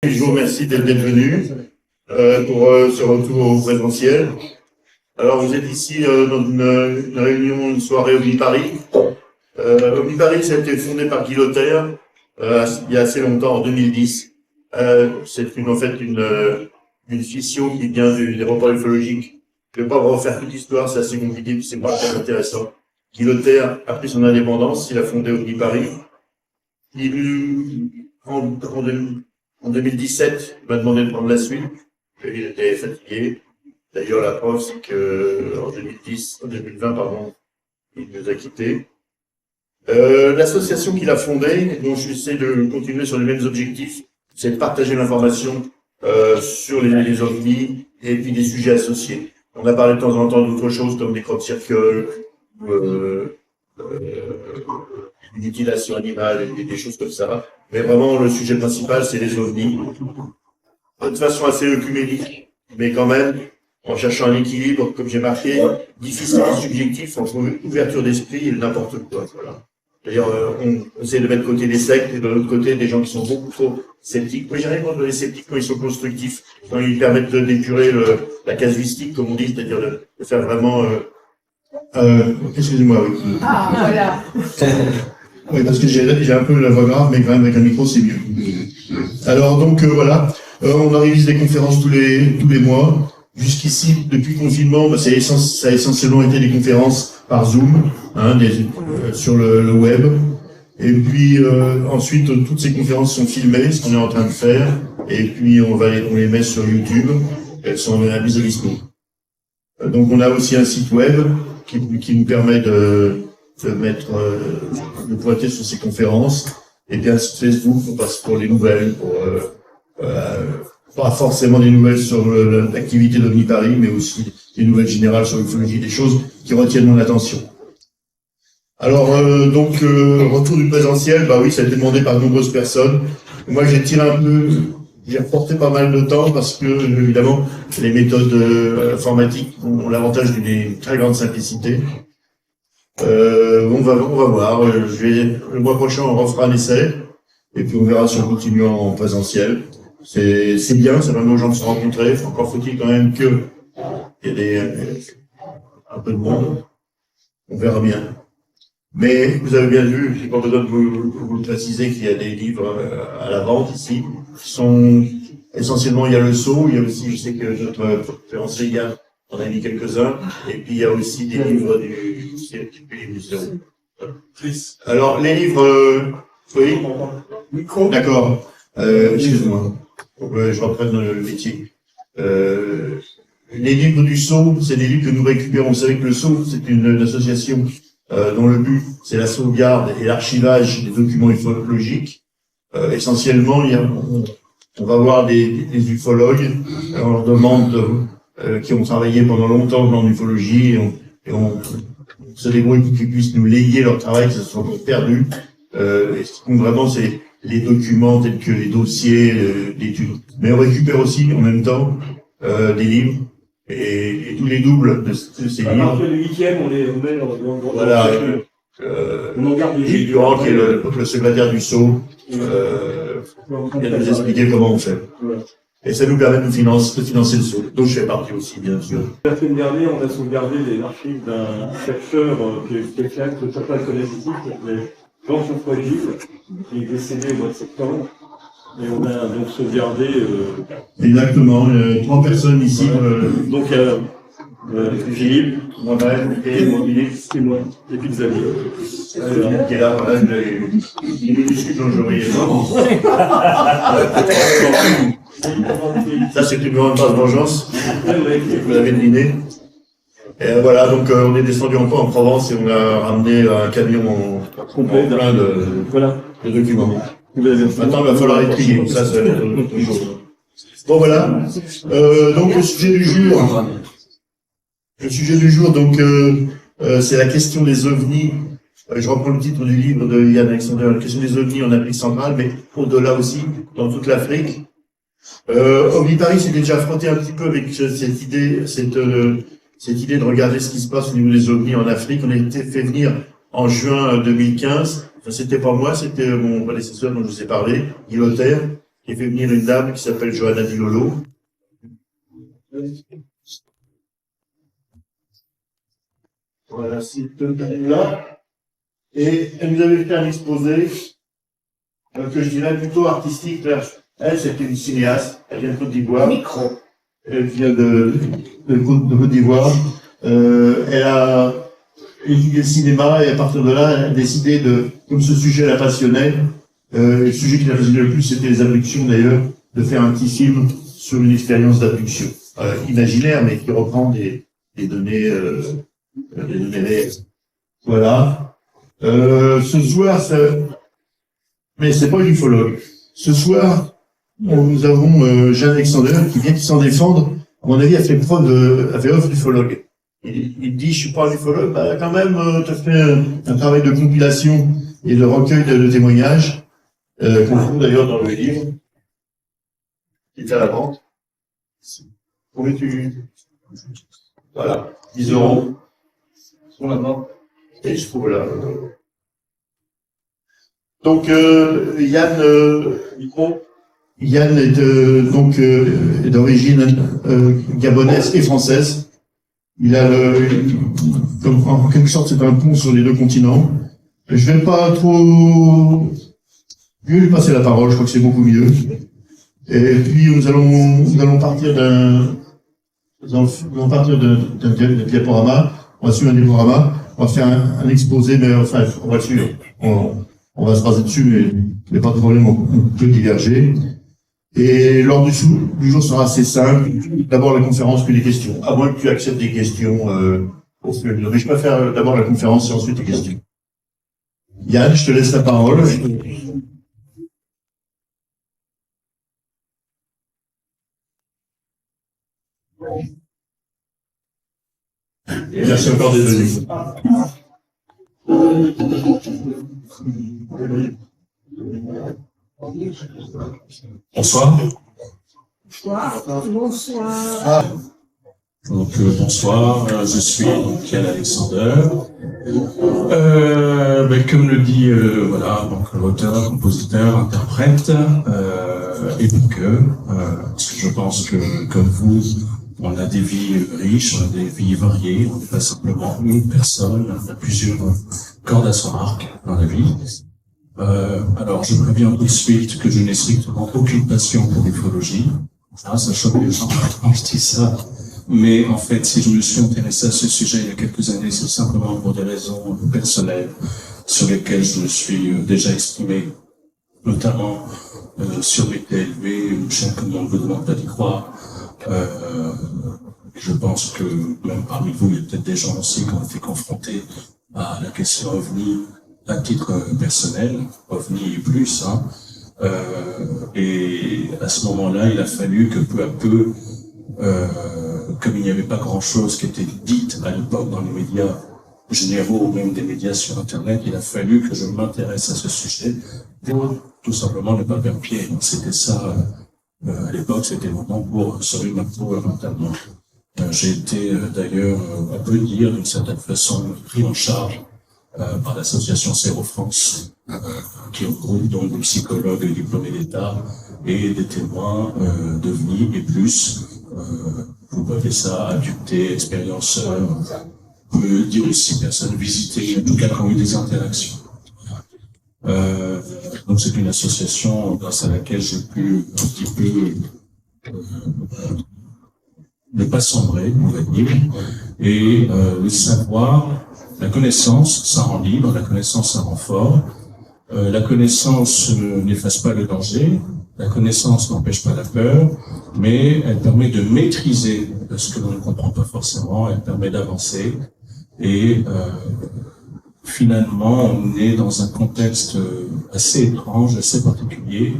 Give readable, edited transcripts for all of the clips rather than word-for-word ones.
Je vous remercie d'être venu pour ce retour au présentiel. Alors, vous êtes ici dans une réunion, une soirée Omniparis. Omniparis, ça a été fondé par Guy Lothaire il y a assez longtemps, en 2010. C'est en fait une scission qui vient des reports ufologiques. Je ne vais pas vous refaire toute l'histoire, c'est assez compliqué, puis c'est pas très intéressant. Guy Lothaire a pris son indépendance, il a fondé Omniparis. En 2017, il m'a demandé de prendre la suite. Il était fatigué. D'ailleurs, la preuve, c'est que en 2020, pardon, il nous a quittés. L'association qu'il a fondée, dont j'essaie de continuer sur les mêmes objectifs, c'est de partager l'information sur les ovnis et puis des sujets associés. On a parlé de temps en temps d'autres choses comme des crop-circles, une mutilation animale et des choses comme ça. Mais vraiment, le sujet principal, c'est les ovnis. De façon assez œcuménique, mais quand même, en cherchant un équilibre, comme j'ai marqué, difficile et subjectif entre ouverture d'esprit et n'importe quoi. Voilà. D'ailleurs, on essaie de mettre de côté les sectes et de l'autre côté des gens qui sont beaucoup trop sceptiques. Moi, j'ai rien contre les sceptiques quand ils sont constructifs, quand ils permettent d'épurer la casuistique, comme on dit, c'est-à-dire de faire vraiment... excusez-moi, oui. Ah, voilà. Oui, parce que j'ai un peu la voix grave, mais quand même avec un micro, c'est mieux. Alors donc voilà, on organise des conférences tous les mois. Jusqu'ici, depuis le confinement, ça a essentiellement été des conférences par Zoom, sur le web. Et puis ensuite, toutes ces conférences sont filmées, ce qu'on est en train de faire. Et puis on les met sur YouTube. Elles sont mises à dispo. Donc on a aussi un site web qui nous permet de pointer sur ces conférences, et bien un site Facebook pour les nouvelles, pas forcément des nouvelles sur l'activité d'Omniparis, mais aussi des nouvelles générales sur l'ufologie, des choses qui retiennent mon attention. Alors retour du présentiel, bah oui, ça a été demandé par de nombreuses personnes. Moi j'ai reporté pas mal de temps parce que évidemment les méthodes informatiques ont l'avantage d'une très grande simplicité. On va voir. Le mois prochain, on refera un essai, et puis on verra si on continue en présentiel. C'est bien, ça permet aux gens de se rencontrer. Encore faut-il quand même qu'il y ait un peu de monde. On verra bien. Mais vous avez bien vu, j'ai pas besoin de vous le préciser, qu'il y a des livres à la vente ici, qui sont essentiellement, il y a le sceau, il y a aussi, je sais que notre conférencier Yann en a mis quelques-uns, et puis il y a aussi des livres du zéro. Alors, les livres, oui? D'accord. Excuse-moi. Je reprenne le métier. Les livres du sceau, c'est des livres que nous récupérons. Vous savez que le sceau, c'est une association dont le but, c'est la sauvegarde et l'archivage des documents ufologiques. Essentiellement, on va voir des ufologues, on leur demande qui ont travaillé pendant longtemps dans l'ufologie, et on se débrouille pour qu'ils puissent nous léguer leur travail, que ça soit perdu. Et ce qui compte vraiment, c'est les documents tels que les dossiers d'études. Mais on récupère aussi en même temps des livres et tous les doubles de ces livres. Alors que le 8e, on les met dans voilà. On en garde Gilles Durand, qui est le secrétaire du Sceau, vient de nous expliquer comment on fait. Et ça nous permet de financer le Sceau, dont je fais partie aussi, bien sûr. La semaine dernière, on a sauvegardé les archives d'un chercheur qui est quelqu'un que certains connaissent ici, qui s'appelait Jean-François Gilles, qui est décédé au mois de septembre. Et on a donc sauvegardé... Exactement, 3 personnes ici. Donc Philippe, moi-même, et moi, et puis Xavier. Qui est là, voilà, les minuscules dont je voyais. Ça, c'est une grande passe vengeance. Vous l'avez deviné. Et voilà, donc on est descendu encore en Provence et on a ramené un camion Complet, plein de documents. Maintenant, il va falloir les trier. Ça va être autre chose. Bon, voilà. Donc, le sujet du jour. Donc, c'est la question des ovnis. Je reprends le titre du livre de Yann Alexander, la question des ovnis en Afrique centrale, mais au-delà aussi, dans toute l'Afrique. Omniparis s'était déjà frotté un petit peu avec cette idée de regarder ce qui se passe au niveau des ovnis en Afrique. On a été fait venir en juin 2015. Enfin, c'était pas moi, c'était mon prédécesseur dont je vous ai parlé, Guy Lothaire, J'ai fait venir une dame qui s'appelle Johanna Di Lolo. Voilà, c'est là. Et elle nous avait fait un exposé que je dirais plutôt artistique. Là. Elle, c'était une cinéaste. Elle vient de Côte d'Ivoire. Elle vient de Côte d'Ivoire. Elle a étudié le cinéma et à partir de là, elle a décidé de, comme ce sujet la passionnait, le sujet qui la passionnait le plus, c'était les abductions d'ailleurs, de faire un petit film sur une expérience d'abduction. Imaginaire, mais qui reprend des données réelles. Voilà. Ce soir, mais c'est pas une ufologue. Ce soir, nous avons Jean Alexander qui vient s'en défendre. À mon avis, elle fait œuvre d'ufologue. Il dit, je suis pas un ufologue, bah, quand même, tu as fait un travail de compilation et de recueil de témoignages, qu'on trouve d'ailleurs dans le livre, qui est à la vente. Combien voilà, 10 €. Sur la vente. Et je trouve là. Donc, Yann est d'origine gabonaise et française. Il a en quelque sorte, c'est un pont sur les deux continents. Je vais pas trop lui passer la parole, je crois que c'est beaucoup mieux. Et puis, nous allons partir d'un diaporama. On va suivre un diaporama. On va faire un exposé, mais enfin, on va le suivre. On va se baser dessus, mais pas de problème, on peut diverger. Et l'ordre du jour sera assez simple. D'abord la conférence, puis les questions. À moins que tu acceptes des questions, mais je préfère d'abord la conférence et ensuite les questions. Yann, je te laisse la parole. Merci encore d'être venu. Bonsoir. Bonsoir. Donc bonsoir, je suis Yann Alexander. Comme le dit donc l'auteur, compositeur, interprète et parce que je pense que comme vous, on a des vies riches, on a des vies variées, on n'est pas simplement une personne, on a plusieurs cordes à son arc dans la vie. Alors, je préviens tout de suite que je n'ai strictement aucune passion pour l'ufologie. Ça choque les gens quand je dis ça. Mais en fait, si je me suis intéressé à ce sujet il y a quelques années, c'est simplement pour des raisons personnelles sur lesquelles je me suis déjà exprimé, notamment sur mes TLV, une chaîne comme on ne vous demande pas d'y croire. Je pense que même parmi vous, il y a peut-être des gens aussi qui ont été confrontés à la question OVNI à titre personnel, OVNI et plus, et à ce moment-là, il a fallu que peu à peu, comme il n'y avait pas grand-chose qui était dite à l'époque dans les médias généraux ou même des médias sur Internet, il a fallu que je m'intéresse à ce sujet pour tout simplement ne pas perdre pied. Donc, c'était ça, à l'époque, c'était vraiment pour sauver ma peau mentalement. J'ai été d'ailleurs, on peut dire d'une certaine façon, pris en charge par l'association Séro-France, qui regroupe donc des psychologues diplômés d'État et des témoins d'OVNI et plus. Vous pouvez ça adultés, expérienceurs, on peut dire aussi personnes visitées, en tout cas qui ont eu des interactions. Donc c'est une association grâce à laquelle j'ai pu un petit peu ne pas sombrer, on va dire, et le savoir, la connaissance, ça rend libre, la connaissance, ça rend fort, la connaissance n'efface pas le danger, la connaissance n'empêche pas la peur, mais elle permet de maîtriser ce que l'on ne comprend pas forcément, elle permet d'avancer, et finalement, on est dans un contexte assez étrange, assez particulier,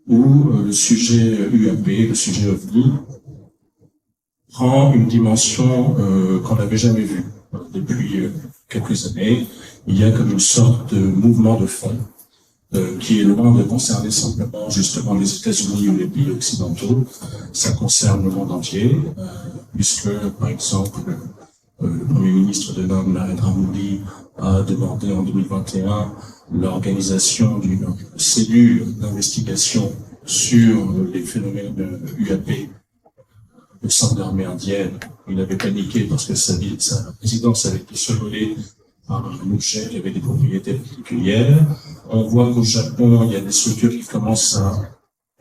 où le sujet UAP, le sujet OVNI, prend une dimension qu'on n'avait jamais vue. Depuis quelques années, il y a comme une sorte de mouvement de fond qui est loin de concerner simplement justement les États-Unis ou les pays occidentaux. Ça concerne le monde entier, puisque, par exemple, le Premier ministre de l'Inde, Narendra Modi, a demandé en 2021 l'organisation d'une cellule d'investigation sur les phénomènes UAP, le centre d'armée indienne. Il avait paniqué parce que sa résidence avait été survolée par un objet qui avait des propriétés particulières. On voit qu'au Japon, il y a des structures qui commencent à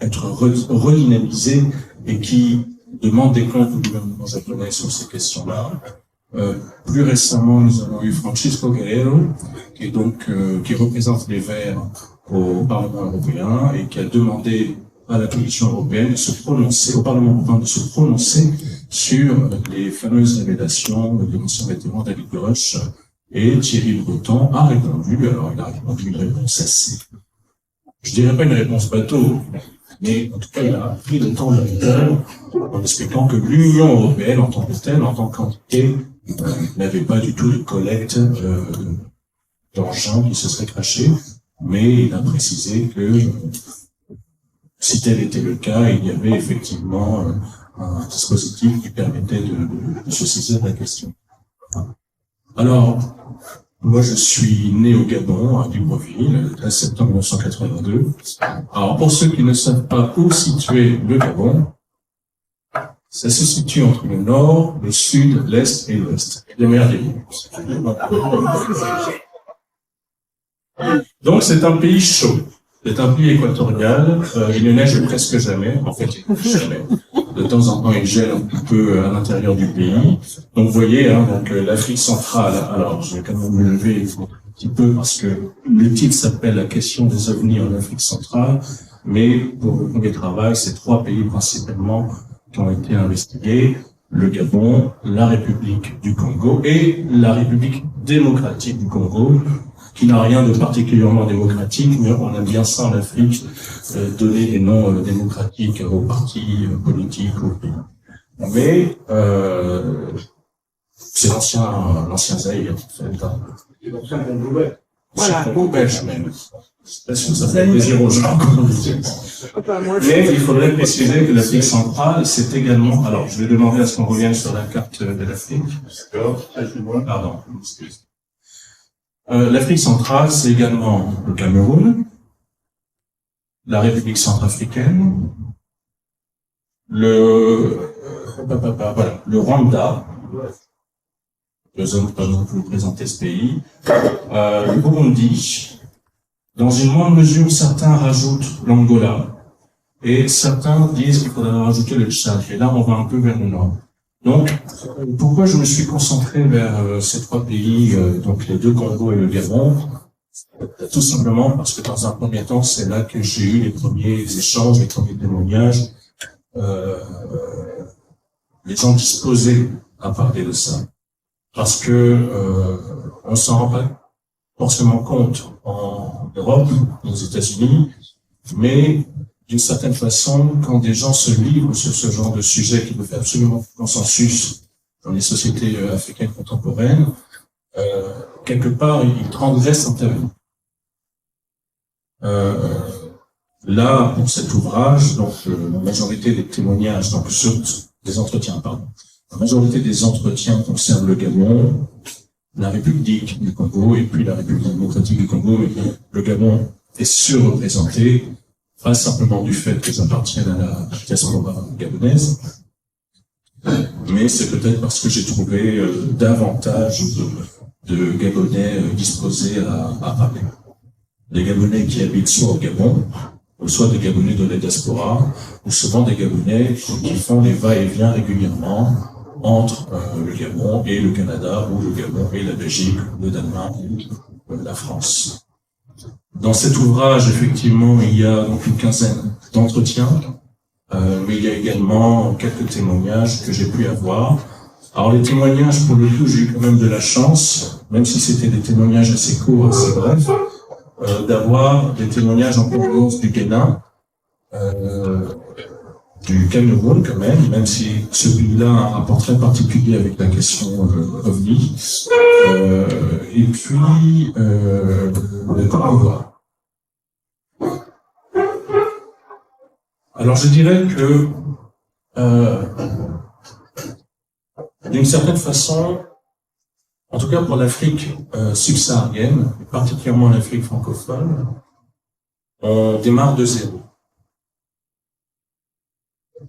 être redynamisées et qui demandent des comptes au gouvernement japonais sur ces questions-là. Plus récemment, nous avons eu Francisco Guerrero, qui représente les Verts au Parlement européen et qui a demandé à la Commission européenne de se prononcer, au Parlement européen de se prononcer sur les fameuses révélations de l'ancien vétéran David Grush. Et Thierry Breton a répondu, alors il a répondu une réponse assez, je dirais pas une réponse bateau, mais en tout cas il a pris le temps de répondre en expliquant que l'Union européenne en tant que telle, en tant qu'entité, n'avait pas du tout de collecte d'engins qui se seraient crachés, mais il a précisé que si tel était le cas, il y avait effectivement un dispositif qui permettait de se saisir de la question. Alors, moi je suis né au Gabon, à Libreville, le 13 septembre 1982. Alors pour ceux qui ne savent pas où situer le Gabon, ça se situe entre le nord, le sud, l'est et l'ouest. Démerdez-vous. Donc c'est un pays chaud. C'est un pays équatorial. Il ne neige presque jamais. En fait, il ne neige jamais. De temps en temps, il gèle un petit peu à l'intérieur du pays. Donc, vous voyez, donc l'Afrique centrale. Alors, je vais quand même me lever un petit peu parce que le titre s'appelle La question des ovnis en Afrique centrale. Mais pour le premier travail, c'est 3 pays principalement qui ont été investigués. Le Gabon, la République du Congo et la République démocratique du Congo, qui n'a rien de particulièrement démocratique, mais on aime bien ça en Afrique, donner des noms démocratiques aux partis politiques, aux pays. Mais c'est l'ancien Zaïre, en fait. L'ancien Congo. Voilà. Congo belge même. Parce que ça fait plaisir aux gens. Mais il faudrait préciser que l'Afrique centrale, c'est également... Alors, je vais demander à ce qu'on revienne sur la carte de l'Afrique. Pardon, excusez. L'Afrique centrale, c'est également le Cameroun, la République centrafricaine, le Rwanda, je ne vais pas non plus vous présenter ce pays, le Burundi. Dans une moindre mesure, certains rajoutent l'Angola et certains disent qu'il faudrait rajouter le Tchad. Et là, on va un peu vers le nord. Donc, pourquoi je me suis concentré vers ces 3 pays, donc les 2 Congo et le Gabon? Tout simplement parce que dans un premier temps, c'est là que j'ai eu les premiers échanges, les premiers témoignages, les gens disposés à parler de ça. Parce que on s'en rend pas forcément compte en Europe, aux États-Unis, mais d'une certaine façon, quand des gens se livrent sur ce genre de sujet qui ne fait absolument consensus dans les sociétés africaines contemporaines, quelque part, ils transgressent un tabou. Là, pour cet ouvrage, donc la majorité des témoignages, donc des entretiens, pardon, la majorité des entretiens concernent le Gabon, la République du Congo et puis la République démocratique du Congo. Mais le Gabon est surreprésenté, pas simplement du fait que j'appartienne à la diaspora gabonaise, mais c'est peut-être parce que j'ai trouvé davantage de Gabonais disposés à parler. Des Gabonais qui habitent soit au Gabon, ou soit des Gabonais de la diaspora, ou souvent des Gabonais qui font des va-et-vient régulièrement entre le Gabon et le Canada, ou le Gabon et la Belgique, le Danemark, ou la France. Dans cet ouvrage, effectivement, il y a donc une quinzaine d'entretiens, mais il y a également quelques témoignages que j'ai pu avoir. Alors les témoignages, pour le coup, j'ai eu quand même de la chance, même si c'était des témoignages assez courts, assez brefs, d'avoir des témoignages en provenance du Bénin, du Cameroun quand même si ce pays-là a un rapport très particulier avec la question OVNI, et puis le Congo. Alors je dirais que d'une certaine façon, en tout cas pour l'Afrique subsaharienne, et particulièrement l'Afrique francophone, on démarre de zéro.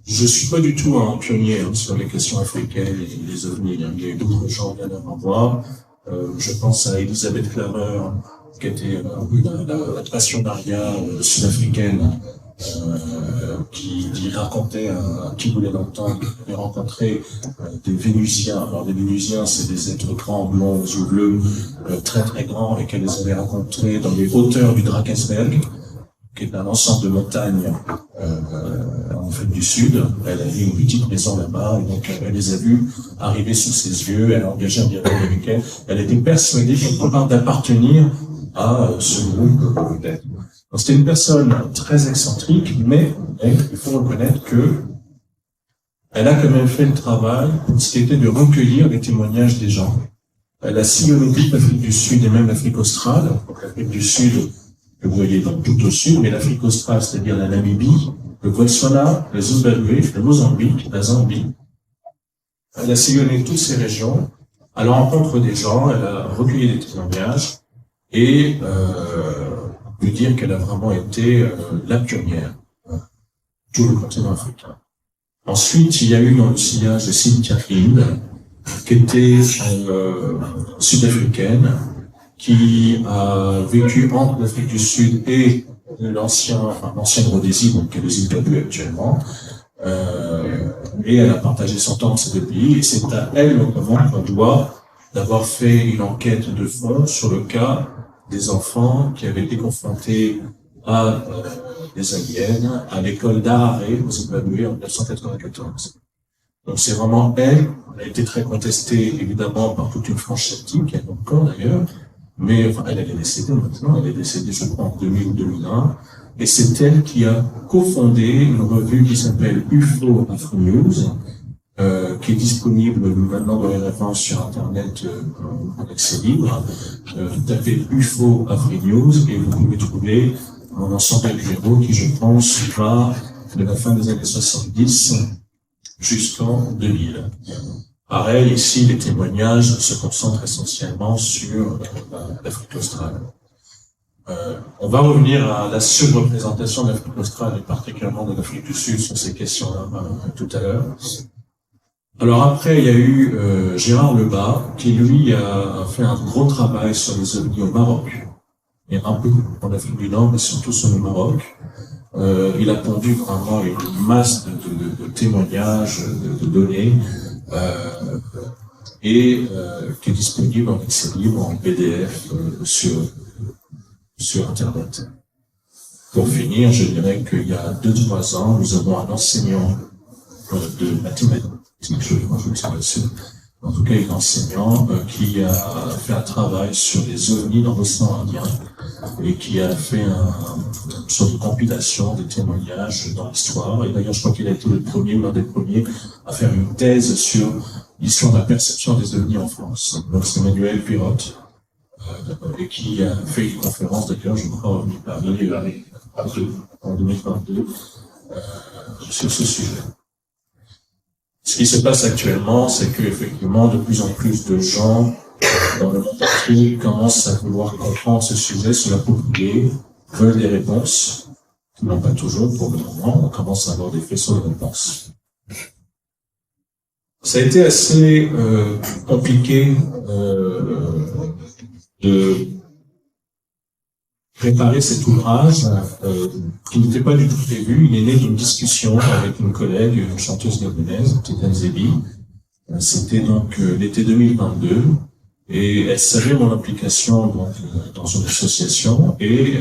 Je suis pas du tout un pionnier sur les questions africaines et les ovnis. Il y a eu d'autres gens bien avant moi. Je pense à Elisabeth Klarer, qui était la passionnariat sud-africaine, qui racontait qui voulait l'entendre, il rencontrait des Vénusiens. Alors les Vénusiens, c'est des êtres grands, blonds, aux yeux bleus, très très grands, et qu'elle les avait rencontrés dans les hauteurs du Drakensberg, qui est un ensemble de montagnes en Afrique du Sud. Elle avait une petite maison là-bas, et donc elle les a vus arriver sous ses yeux, elle a engagé un dialogue avec elle. Elle était persuadée quelque part d'appartenir à ce groupe d'êtres. Donc c'était une personne très excentrique, mais il faut reconnaître que elle a quand même fait le travail, ce qui était de recueillir les témoignages des gens. Elle a sillonné toute l'Afrique du Sud et même l'Afrique australe. Donc l'Afrique du Sud, que vous voyez donc tout au sud, mais l'Afrique australe, c'est-à-dire la Namibie, le Botswana, le Zimbabwe, le Mozambique, la Zambie. Elle a sillonné toutes ces régions, à la rencontre des gens, elle a recueilli des témoignages, et on peut dire qu'elle a vraiment été la pionnière, tout le continent africain. Ensuite, il y a eu dans le sillage de Cynthia Hind, qui était sud-africaine, qui a vécu entre l'Afrique du Sud et l'ancienne Rhodésie, donc qui est le Zimbabwe actuellement, et elle a partagé son temps dans ces deux pays, et c'est à elle notamment qu'on doit d'avoir fait une enquête de fond sur le cas des enfants qui avaient été confrontés à des aliens à l'école d'Harare au Zimbabwe en 1994. Donc c'est vraiment elle a été très contestée évidemment par toute une frange sceptique, qui est encore d'ailleurs, mais enfin elle est décédée maintenant, elle est décédée je crois en 2000 ou 2001, et c'est elle qui a cofondé une revue qui s'appelle UFO Afro News, qui est disponible maintenant dans les références sur internet en accès libre. Tapez UFO Afro News et vous pouvez trouver un ensemble de numéros qui je pense va de la fin des années 70 jusqu'en 2000. Pareil, ici, les témoignages se concentrent essentiellement sur l'Afrique australe. On va revenir à la surreprésentation de l'Afrique australe et particulièrement de l'Afrique du Sud sur ces questions-là tout à l'heure. Alors après, il y a eu Gérard Lebas, qui lui a fait un gros travail sur les ovnis au Maroc, et un peu en Afrique du Nord, mais surtout sur le Maroc. Il a pondu vraiment une masse de témoignages, de données, et qui est disponible en accès libre, en PDF, sur Internet. Pour finir, je dirais qu'il y a 2-3 ans, nous avons un enseignant de mathématiques, je crois que c'est là-dessus. En tout cas, un enseignant qui a fait un travail sur les ovnis dans l'océan Indien et qui a fait une sorte de compilation des témoignages dans l'histoire. Et d'ailleurs, je crois qu'il a été le premier, l'un des premiers, à faire une thèse sur l'histoire de la perception des ovnis en France. Donc, c'est Emmanuel Pirotte, et qui a fait une conférence, d'ailleurs, je crois, au Paris en 2022, sur ce sujet. Ce qui se passe actuellement, c'est qu'effectivement, de plus en plus de gens dans le monde entier commencent à vouloir comprendre ce sujet, se l'approprier, veulent des réponses, non pas toujours pour le moment, on commence à avoir des faisceaux de réponses. Ça a été assez compliqué de préparer cet ouvrage qui n'était pas du tout prévu. Il est né d'une discussion avec une collègue, une chanteuse gabonaise, Titan Zebi. C'était donc l'été 2022 et elle savait mon implication donc, dans une association et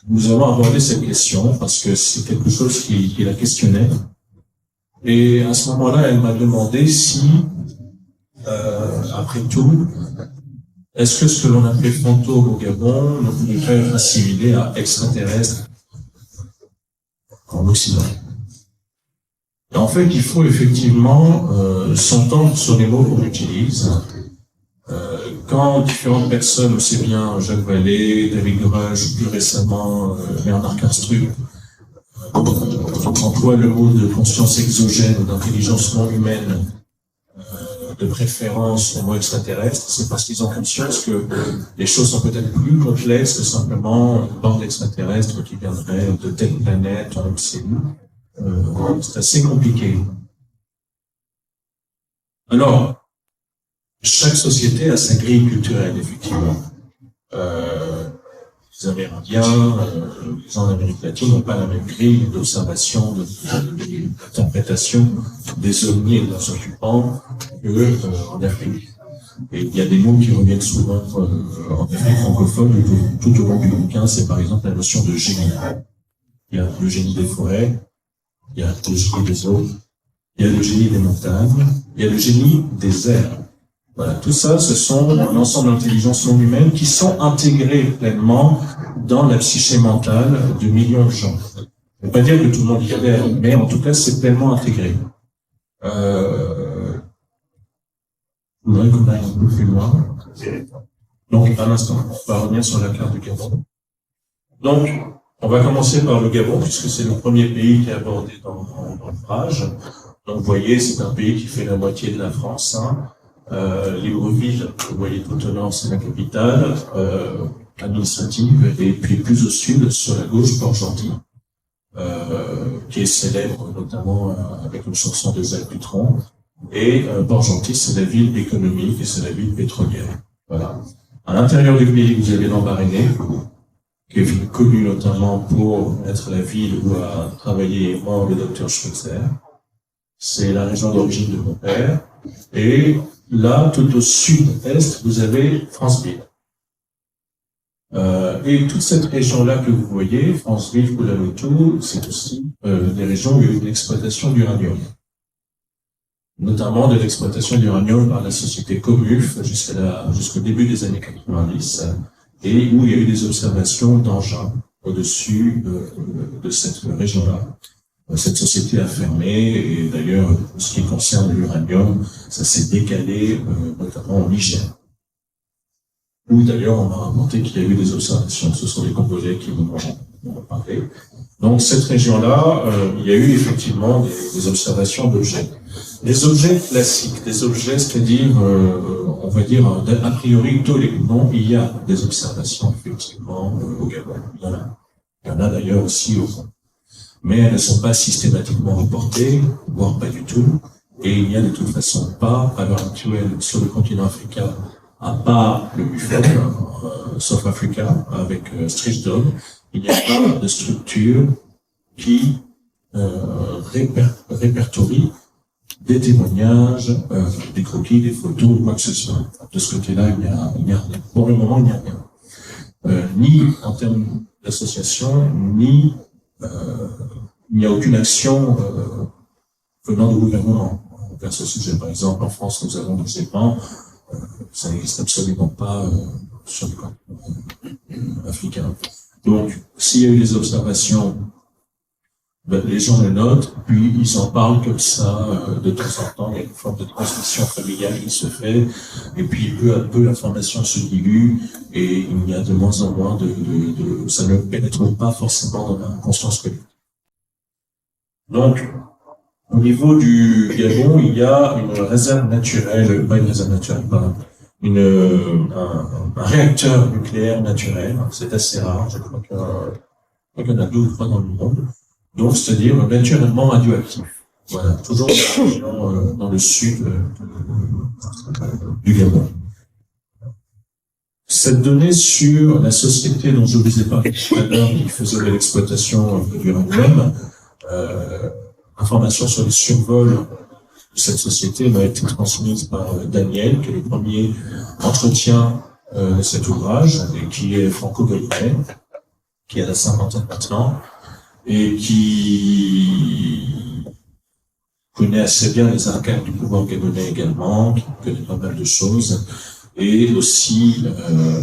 nous avons abordé cette question parce que c'est quelque chose qui la questionnait. Et à ce moment-là, elle m'a demandé si, après tout, est-ce que ce que l'on appelait fantôme au Gabon ne pouvait pas être assimilé à extraterrestre en Occident? Et en fait, il faut effectivement s'entendre sur les mots qu'on utilise. Quand différentes personnes, aussi bien Jacques Vallée, David Grush, plus récemment Bernard Castrup, emploient le mot de conscience exogène ou d'intelligence non humaine, de préférence au mot extraterrestre, c'est parce qu'ils ont conscience que les choses sont peut-être plus complexes que simplement une bande extraterrestre qui viendrait de telle planète, on ne sait où. c'est assez compliqué. Alors, chaque société a sa grille culturelle, effectivement. Les Amérindiens, les gens d'Amérique latine n'ont pas la même grille d'observation, d'interprétation des ovnis et de leurs occupants qu'en Afrique. Et il y a des mots qui reviennent souvent en Afrique francophone tout au long du bouquin, c'est par exemple la notion de génie. Il y a le génie des forêts, il y a le génie des eaux, il y a le génie des montagnes, il y a le génie des airs. Voilà, tout ça, ce sont l'ensemble d'intelligences non humaines qui sont intégrées pleinement dans la psyché mentale de millions de gens. Je ne veux pas dire que tout le monde y adhère, mais en tout cas, c'est pleinement intégré. Je voudrais qu'on aille un peu plus loin. Donc, un instant, on va revenir sur la carte du Gabon. Donc, on va commencer par le Gabon, puisque c'est le premier pays qui est abordé dans l'ouvrage. Donc, vous voyez, c'est un pays qui fait la moitié de la France, hein. Libreville, vous voyez tout au nord, c'est la capitale administrative, et puis plus au sud, sur la gauche, Port-Gentil, qui est célèbre notamment avec une chanson de Jacques Dutronc. Et Port-Gentil, c'est la ville économique et c'est la ville pétrolière. Voilà. À l'intérieur du pays, vous avez Lambaréné, qui est connu notamment pour être la ville où a travaillé le docteur Schweitzer. C'est la région d'origine de mon père. Et là, tout au sud-est, vous avez Franceville. Et toute cette région-là que vous voyez, Franceville, Koulaloutou, c'est aussi des régions où il y a eu de l'exploitation d'uranium. Notamment de l'exploitation d'uranium par la société Comuf jusqu'au début des années 90, et où il y a eu des observations d'engins au-dessus de cette région-là. Cette société a fermé, et d'ailleurs, ce qui concerne l'uranium, ça s'est décalé, notamment en Niger. Où d'ailleurs, on m'a raconté qu'il y a eu des observations. Ce sont les Congolais qui m'en ont parlé. Donc, cette région-là, il y a eu effectivement des observations d'objets. Des objets classiques, des objets, c'est-à-dire, on va dire, a priori, tolérés. Non, il y a des observations, effectivement, au Gabon. Il y en a d'ailleurs aussi au fond. Mais elles ne sont pas systématiquement reportées, voire pas du tout, et il n'y a de toute façon pas, à l'heure actuelle, sur le continent africain, à part le buffet, South Africa, avec Stretchdog, il n'y a pas de structure qui répertorie des témoignages, des croquis, des photos, ou quoi que ce soit. De ce côté-là, il n'y a rien. Pour le moment, il n'y a rien. Ni en termes d'association, ni il n'y a aucune action venant du gouvernement vers ce sujet. Par exemple, en France, nous avons des épangs, ça n'existe absolument pas sur le continent africain. Donc, s'il y a eu des observations, les gens le notent, puis ils en parlent comme ça, de temps en temps, il y a une forme de transmission familiale qui se fait, et puis peu à peu l'information se dilue, et il y a de moins en moins ça ne pénètre pas forcément dans la conscience collective. Donc, au niveau du Gabon, il y a une réserve naturelle, pas une réserve naturelle, pardon, un réacteur nucléaire naturel, c'est assez rare, je crois qu'il y en a 2 ou 3 dans le monde. Donc, c'est-à-dire naturellement radioactif. Voilà, toujours dans le sud du Gabon. Cette donnée sur la société dont je vous ai parlé tout à l'heure, qui faisait de l'exploitation de l'uranium, information sur les survols de cette société m'a été transmise par Daniel, qui est le premier entretien de cet ouvrage, et qui est franco-gabonais, qui a la cinquantaine maintenant, et qui connaît assez bien les arcanes du pouvoir gabonais également, qui connaît pas mal de choses, et aussi,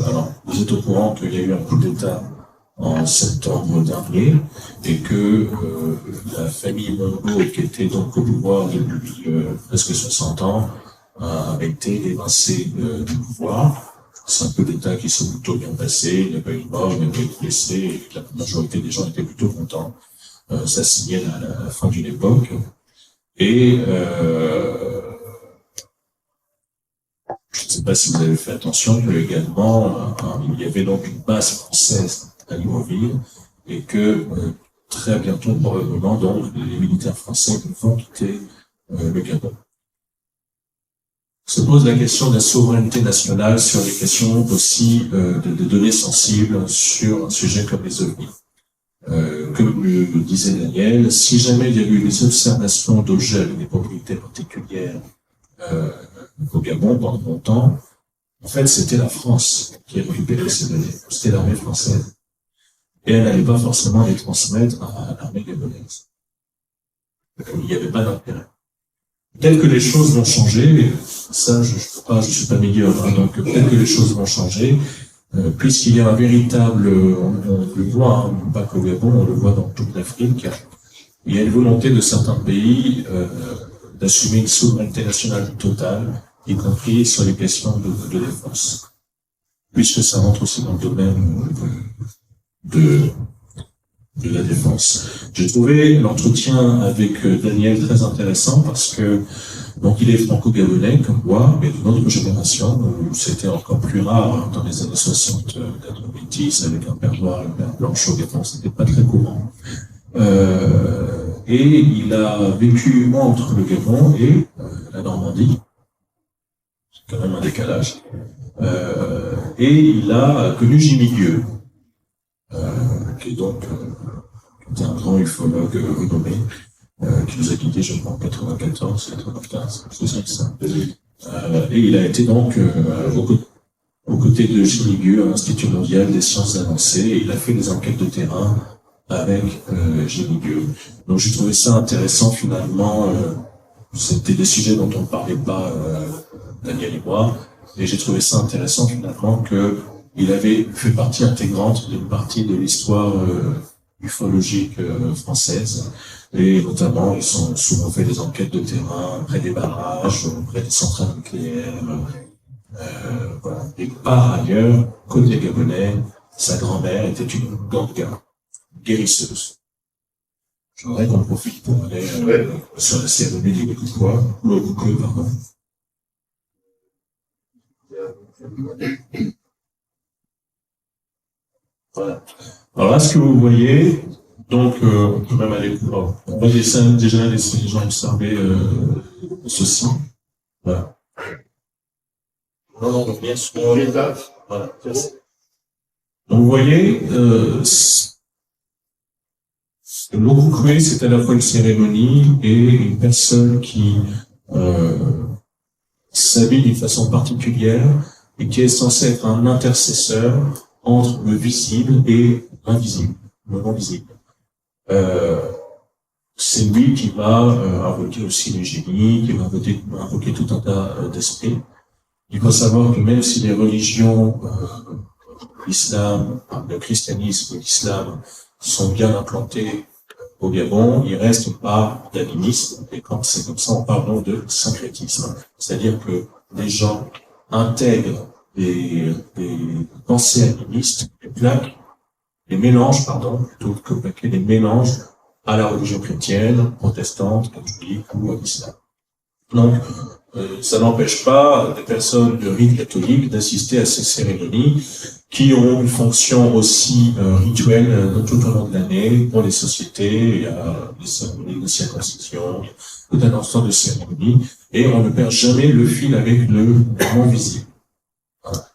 alors, vous êtes au courant qu'il y a eu un coup d'État en septembre dernier, et que la famille Bongo, qui était donc au pouvoir depuis presque 60 ans, a été évincée du pouvoir. C'est un coup d'État qui s'est plutôt bien passé, il n'y a pas eu de mort, il n'y a pas eu de blessés, et la majorité des gens étaient plutôt contents. Ça signait la fin d'une époque. Et je ne sais pas si vous avez fait attention que également il y avait donc une base française à Libreville, et que très bientôt, probablement, donc, les militaires français vont quitter le Gabon. Se pose la question de la souveraineté nationale sur les questions aussi de données sensibles sur un sujet comme les ovnis. Comme le disait Daniel, si jamais il y a eu des observations d'objets avec des propriétés particulières au Gabon pendant longtemps, en fait, c'était la France qui récupérait ces données. C'était l'armée française. Et elle n'allait pas forcément les transmettre à l'armée gabonaise. Il n'y avait pas d'intérêt. Tel que les choses vont changer, ça, je suis pas meilleur, hein, donc tel que les choses vont changer, puisqu'il y a un véritable, on le voit, hein, pas qu'au Gabon, on le voit dans toute l'Afrique, il y a une volonté de certains pays d'assumer une souveraineté nationale totale, y compris sur les questions de défense, puisque ça rentre aussi dans le domaine de la défense. J'ai trouvé l'entretien avec Daniel très intéressant parce que donc il est franco-gabonais comme moi, mais d'une autre génération où c'était encore plus rare hein, dans les années 60 d'être métis avec un père noir et une mère blanche au Gabon, c'était pas très courant. Et il a vécu entre le Gabon et la Normandie, c'est quand même un décalage. Et il a connu Jimmy Dieu, qui est donc qui est un grand ufologue renommé, qui nous a quittés, je crois, en 94, 95, je sais ça. Et il a été donc aux côtés de Jimmy Dieu à l'Institut mondial des sciences avancées, et il a fait des enquêtes de terrain avec Jimmy Dieu. Donc j'ai trouvé ça intéressant finalement. C'était des sujets dont on ne parlait pas, Daniel et moi, et j'ai trouvé ça intéressant finalement que il avait fait partie intégrante d'une partie de l'histoire ufologique française, et notamment ils ont souvent fait des enquêtes de terrain près des barrages, près des centrales nucléaires. Voilà. Et par ailleurs, côté gabonais, sa grand-mère était une ganga, guérisseuse. J'aimerais qu'on profite pour aller sur la cérémonie du Lokukwe, pardon. Voilà. Alors là, ce que vous voyez, donc, on peut même aller plus loin. On va déjà laisser les gens observer ceci. Voilà. Non, donc bien sûr. Voilà. Donc vous voyez, Lokukwe, c'est à la fois une cérémonie et une personne qui s'habille d'une façon particulière et qui est censé être un intercesseur entre le visible et l'invisible, le non visible. C'est lui qui va invoquer aussi les génies, qui va invoquer tout un tas d'esprits. Il faut savoir que même si les religions, l'islam, le christianisme et l'islam sont bien implantés au Gabon, il reste une part d'animisme, et quand c'est comme ça, on parle donc de syncrétisme. C'est-à-dire que les gens intègrent des pensées animistes, les mélangent, plutôt que plaquer, les mélangent à la religion chrétienne, protestante, catholique ou à l'islam. Donc, ça n'empêche pas des personnes de rite catholique d'assister à ces cérémonies qui ont une fonction aussi rituelle tout au long de l'année pour les sociétés. Il y a des cérémonies de circoncision, tout un ensemble de cérémonies, et on ne perd jamais le fil avec le non visible. Voilà.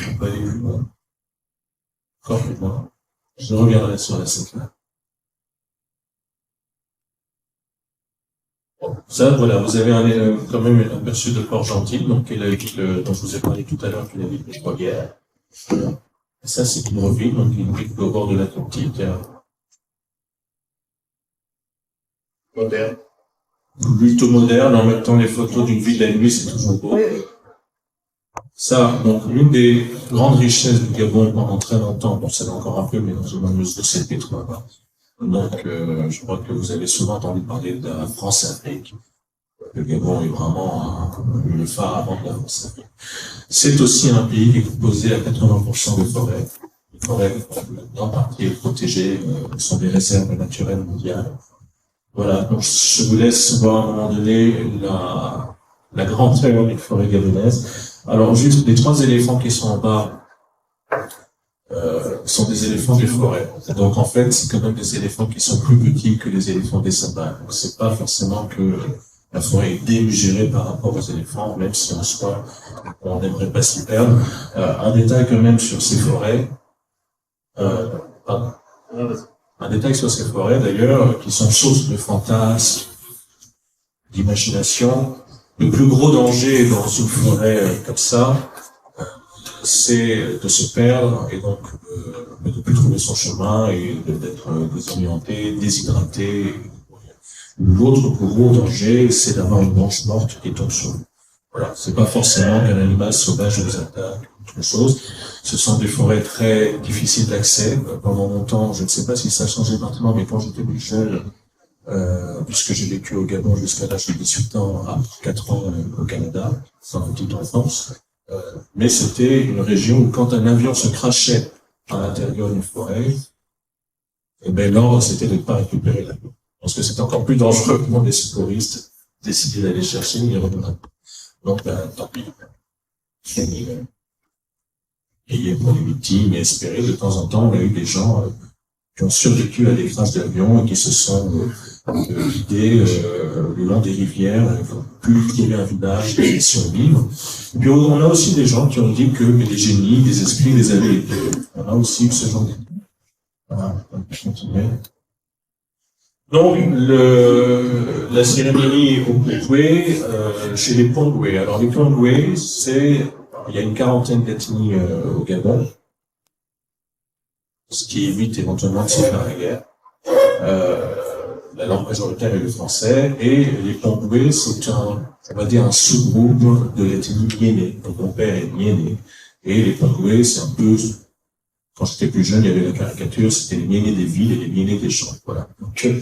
On peut aller plus loin. Encore plus loin. Je reviendrai sur la séquence. Ça, voilà, vous avez quand même un aperçu de Port-Gentil, donc qui est la ville dont je vous ai parlé tout à l'heure, qui est la ville des Trois Guerres. Et ça, c'est Libreville, donc une ville au bord de l'Atlantique. Moderne. Plutôt moderne, en mettant les photos d'une ville la nuit, c'est toujours beau. Ça, donc, l'une des grandes richesses du Gabon pendant très longtemps, bon, ça va encore un peu, mais dans une mesure, c'est le pétrole. Donc, je crois que vous avez souvent entendu parler de la France-Afrique. Le Gabon est vraiment le phare avant de la France-Afrique. C'est aussi un pays qui est composé à 80% de forêts. Les forêts, en partie protégées, sont des réserves naturelles mondiales. Voilà, donc je vous laisse voir à un moment donné la grandeur des forêts gabonaises. Alors, juste les 3 éléphants qui sont en bas, sont des éléphants des forêts. Donc en fait, c'est quand même des éléphants qui sont plus petits que les éléphants des savanes. Donc c'est pas forcément que la forêt est démesurée par rapport aux éléphants, même si en soi, on n'aimerait pas s'y perdre. Un détail quand même sur ces forêts, un détail sur ces forêts d'ailleurs, qui sont source de fantasmes, d'imagination. Le plus gros danger dans une forêt comme ça, c'est de se perdre et donc de ne plus trouver son chemin et d'être désorienté, déshydraté. L'autre gros danger, c'est d'avoir une branche morte qui tombe sur vous. Voilà, c'est pas forcément qu'un animal sauvage vous attaque, autre chose. Ce sont des forêts très difficiles d'accès. Pendant longtemps, je ne sais pas si ça a changé maintenant, mais quand j'étais plus jeune, puisque j'ai vécu au Gabon jusqu'à l'âge de 18 ans, à 4 ans au Canada, dans une petite enfance, mais c'était une région où quand un avion se crachait à l'intérieur d'une forêt, et ben l'ordre c'était de ne pas récupérer l'avion. Parce que c'est encore plus dangereux pour les secouristes décider d'aller chercher et revenir. Donc, tant pis. Et pour les victimes et espérer, de temps en temps, on a eu des gens qui ont survécu à des crashs d'avion et qui se sont guidés le long des rivières, pu trouver un village et survivre. Et puis on a aussi des gens qui ont dit que des génies, des esprits les avaient aidés. On a aussi ce genre de... Voilà, on peut continuer. Donc, la cérémonie au Pongwe, chez les Pongwe. Alors, les Pongwe, il y a une quarantaine d'ethnies au Gabon, ce qui évite éventuellement de se faire la guerre. La langue majoritaire est le français, et les Pongwe, c'est on va dire un sous-groupe de l'ethnie Miéné. Donc, mon père est Miéné, et les Pongwe, c'est un peu... Quand j'étais plus jeune, il y avait la caricature, c'était les Miénés des villes et les Miénés des champs. Voilà. Donc, les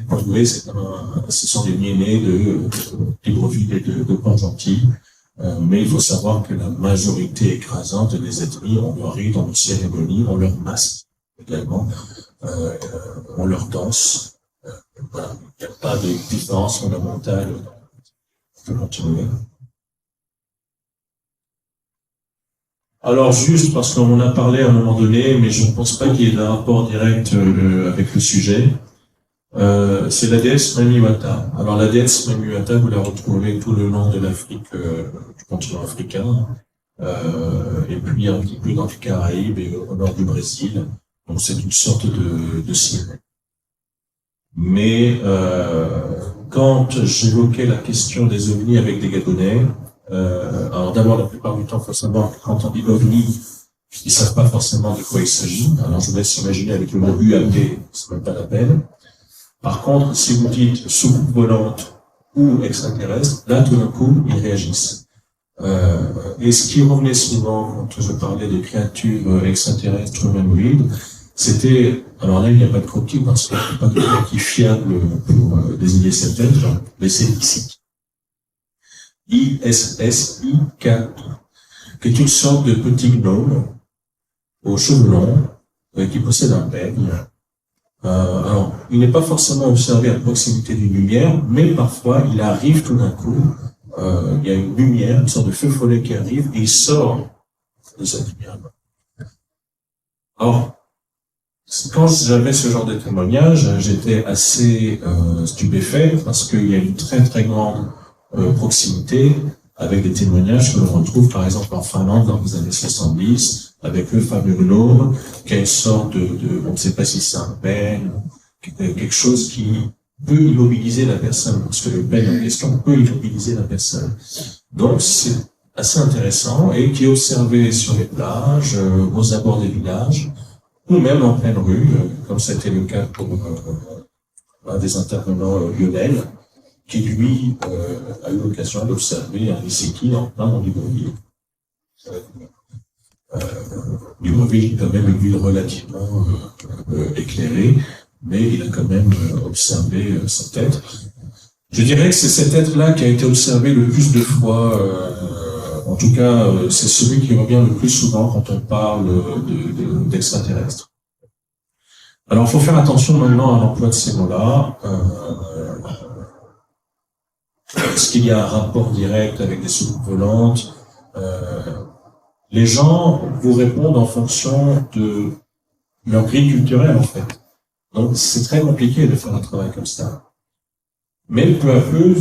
Pongwe, ce sont des Miénés de Libreville et de Port-Gentil. Mais il faut savoir que la majorité écrasante des ethnies, on leur rit dans nos cérémonies, on leur masque également, on leur danse. Voilà. Il n'y a pas de différence fondamentale. On peut continuer. Alors juste parce qu'on en a parlé à un moment donné, mais je ne pense pas qu'il y ait un rapport direct avec le sujet, c'est la déesse Mamiwata. Alors la déesse Mamiwata, vous la retrouvez tout le long de l'Afrique, du continent africain, et puis un petit peu dans les Caraïbes et au nord du Brésil. Donc c'est une sorte de sirène. Mais quand j'évoquais la question des ovnis avec des Gabonais, alors d'abord, la plupart du temps, il faut savoir que quand on dit ovni, ils savent pas forcément de quoi il s'agit. Alors je vous laisse imaginer avec le mot UAP, c'est même pas la peine. Par contre, si vous dites soucoupe volante ou extraterrestre, là tout d'un coup, ils réagissent. Et ce qui revenait souvent quand je parlais de créatures extraterrestres humanoïdes, c'était, alors là il n'y a pas de croquis parce qu'il n'y a pas de croquis fiable pour désigner cette tête, mais c'est ici. ISSIK, qui est une sorte de petit gnome aux cheveux longs, qui possède un peigne. Alors, il n'est pas forcément observé à proximité d'une lumière, mais parfois il arrive tout d'un coup, il y a une lumière, une sorte de feu follet qui arrive, et il sort de cette lumière. Alors, quand j'avais ce genre de témoignage, j'étais assez stupéfait, parce qu'il y a une très très grande proximité avec des témoignages que l'on retrouve par exemple en Finlande dans les années 70 avec le fameux gnome qui a une sorte on ne sait pas si c'est un peigne, quelque chose qui peut immobiliser la personne, parce que le peigne en question peut immobiliser la personne. Donc c'est assez intéressant et qui est observé sur les plages, aux abords des villages ou même en pleine rue, comme c'était le cas pour un des intervenants Lionel, qui lui a eu l'occasion d'observer un Iseki en plein dans Libreville. Libreville est quand même une ville relativement éclairée, mais il a quand même observé cet être. Je dirais que c'est cet être-là qui a été observé le plus de fois, en tout cas c'est celui qui revient le plus souvent quand on parle d'extraterrestres. Alors il faut faire attention maintenant à l'emploi de ces mots-là. Est-ce qu'il y a un rapport direct avec des soucoupes volantes? les gens vous répondent en fonction de leur grille culturelle, en fait. Donc, c'est très compliqué de faire un travail comme ça. Mais peu à peu,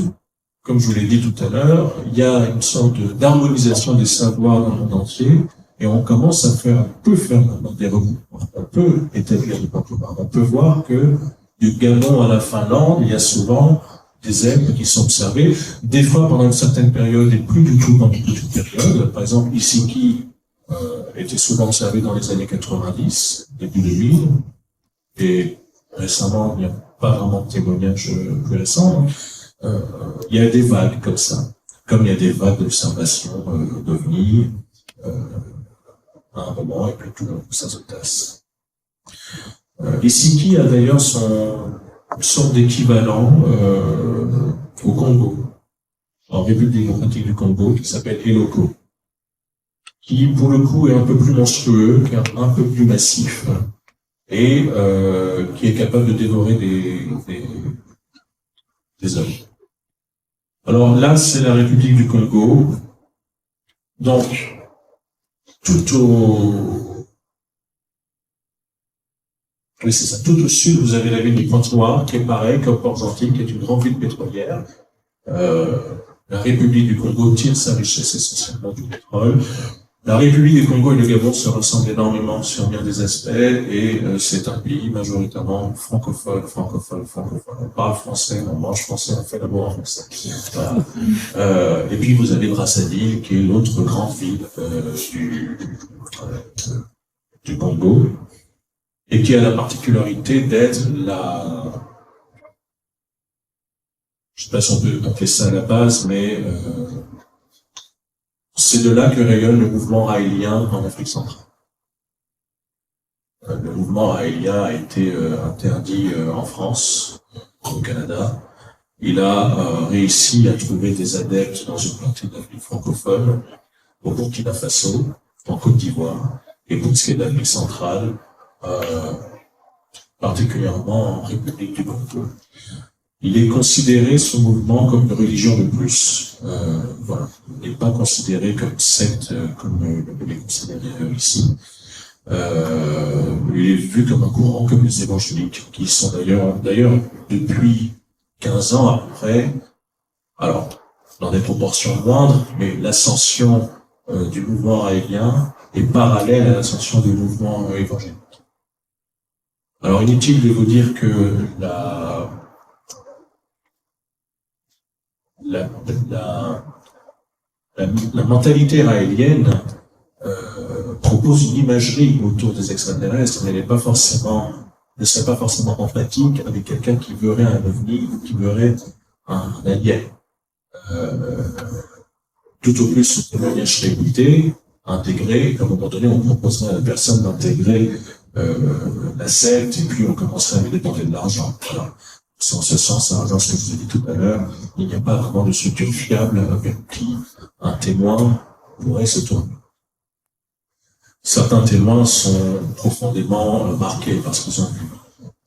comme je vous l'ai dit tout à l'heure, il y a une sorte d'harmonisation des savoirs dans le monde entier, et on commence à faire des regroupements. On peut établir des regroupements. On peut voir que du Gabon à la Finlande, il y a souvent des aigles qui sont observés, des fois pendant une certaine période et plus du tout pendant toute une période. Par exemple, Isiki était souvent observé dans les années 90, début 2000, et récemment, il n'y a pas vraiment de témoignages plus récents. Il y a des vagues comme ça, comme il y a des vagues d'observation d'OVNI à un moment, et puis tout ça se tasse. Isiki a d'ailleurs une sorte d'équivalent au Congo, en République démocratique du Congo, qui s'appelle Eloko, qui pour le coup est un peu plus monstrueux, qui est un peu plus massif, et qui est capable de dévorer des hommes. Alors là, c'est la République du Congo. Donc, oui, c'est ça. Tout au sud, vous avez la ville du Pointe-Noire, qui est pareil comme Port-Gentil, qui est une grande ville pétrolière. La République du Congo tire sa richesse essentiellement du pétrole. La République du Congo et le Gabon se ressemblent énormément sur bien des aspects, et c'est un pays majoritairement francophone. On parle français, on mange français, on fait l'amour en français. Voilà. Et puis vous avez Brazzaville, qui est l'autre grande ville du Congo, et qui a la particularité d'être je sais pas si on peut appeler ça la base, mais c'est de là que rayonne le mouvement raélien en Afrique centrale. Le mouvement raélien a été interdit en France, au Canada. Il a réussi à trouver des adeptes dans une partie de l'Afrique francophone, au Burkina Faso, en Côte d'Ivoire, et pour ce qui est de l'Afrique centrale, particulièrement en République du Congo. Il est considéré, ce mouvement, comme une religion de plus. Voilà. Il n'est pas considéré comme une secte, comme il est considéré ici. Il est vu comme un courant, comme les évangéliques, qui sont d'ailleurs, depuis 15 ans à peu près, alors, dans des proportions moindres, mais l'ascension du mouvement raélien est parallèle à l'ascension du mouvement évangélique. Alors, inutile de vous dire que la mentalité raélienne propose une imagerie autour des extraterrestres, mais ne serait pas forcément empathique avec quelqu'un qui verrait un ovni ou qui verrait un alien. Tout au plus, ce témoignage serait écouté, intégré, à un moment donné, on proposerait à la personne d'intégrer la secte, et puis on commencerait à lui demander de l'argent. Voilà. C'est en ce sens, ça rejoint ce que je vous ai dit tout à l'heure, il n'y a pas vraiment de structure fiable avec qui un témoin pourrait se tourner. Certains témoins sont profondément marqués par ce qu'ils ont vu.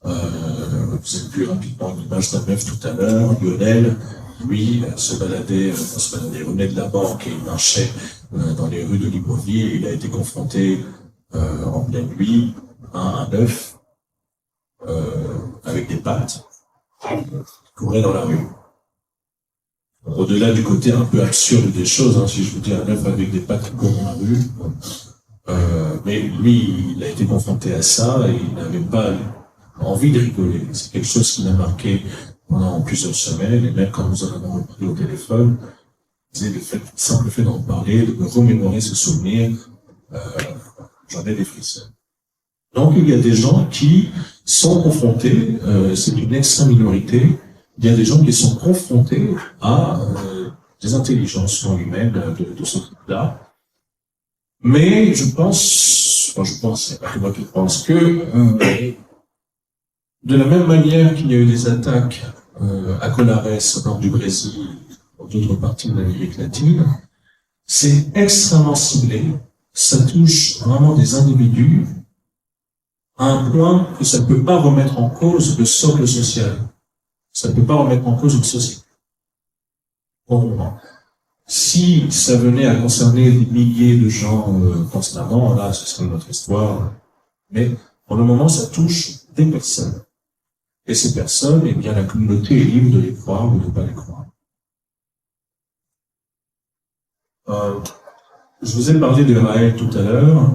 Vous avez vu rapidement une image d'un meuf tout à l'heure, Lionel, lui, revenait de la banque et il marchait dans les rues de Libreville, et il a été confronté en pleine nuit à un œuf avec des pattes qui courait dans la rue. Au-delà du côté un peu absurde des choses, si je vous dis un œuf avec des pattes qui court dans la rue, mais lui, il a été confronté à ça et il n'avait pas envie de rigoler. C'est quelque chose qui l'a marqué pendant plusieurs semaines, et même quand nous en avons parlé au téléphone, c'est le simple fait d'en parler, de me remémorer ce souvenir, j'en ai des frissons. Donc il y a des gens qui sont confrontés, c'est une extrême minorité, il y a des gens qui sont confrontés à des intelligences non humaines de ce type-là. Mais c'est pas que moi qui pense, que de la même manière qu'il y a eu des attaques à Colares au nord du Brésil, ou d'autres parties de l'Amérique latine, c'est extrêmement ciblé, ça touche vraiment des individus à un point que ça ne peut pas remettre en cause le socle social. Ça ne peut pas remettre en cause une société. Pour le moment. Si ça venait à concerner des milliers de gens constamment, là, ce serait notre histoire. Mais pour le moment, ça touche des personnes. Et ces personnes, eh bien, la communauté est libre de les croire ou de ne pas les croire. Je vous ai parlé de Raël tout à l'heure.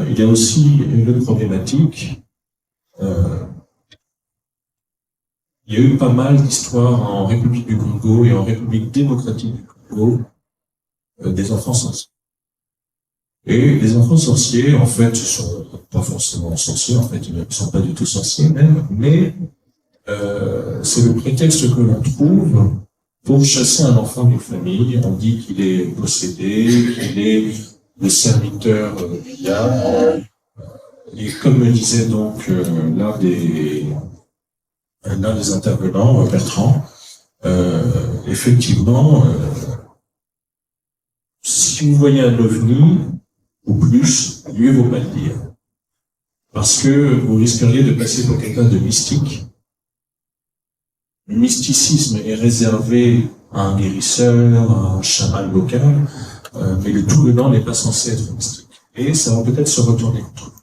Il y a aussi une autre problématique. Il y a eu pas mal d'histoires en République du Congo et en République démocratique du Congo des enfants sorciers. Et les enfants sorciers, en fait, ils sont pas forcément sorciers, en fait, ils ne sont pas du tout sorciers même, mais c'est le prétexte que l'on trouve pour chasser un enfant d'une famille. On dit qu'il est possédé, qu'il est le serviteur du diable. Et comme me disait donc l'un des intervenants, Bertrand, effectivement, si vous voyez un ovni, ou plus, mieux vaut pas le dire. Parce que vous risqueriez de passer pour quelqu'un de mystique. Le mysticisme est réservé à un guérisseur, à un chaman local, mais tout le temps n'est pas censé être mystique. Et ça va peut-être se retourner contre vous.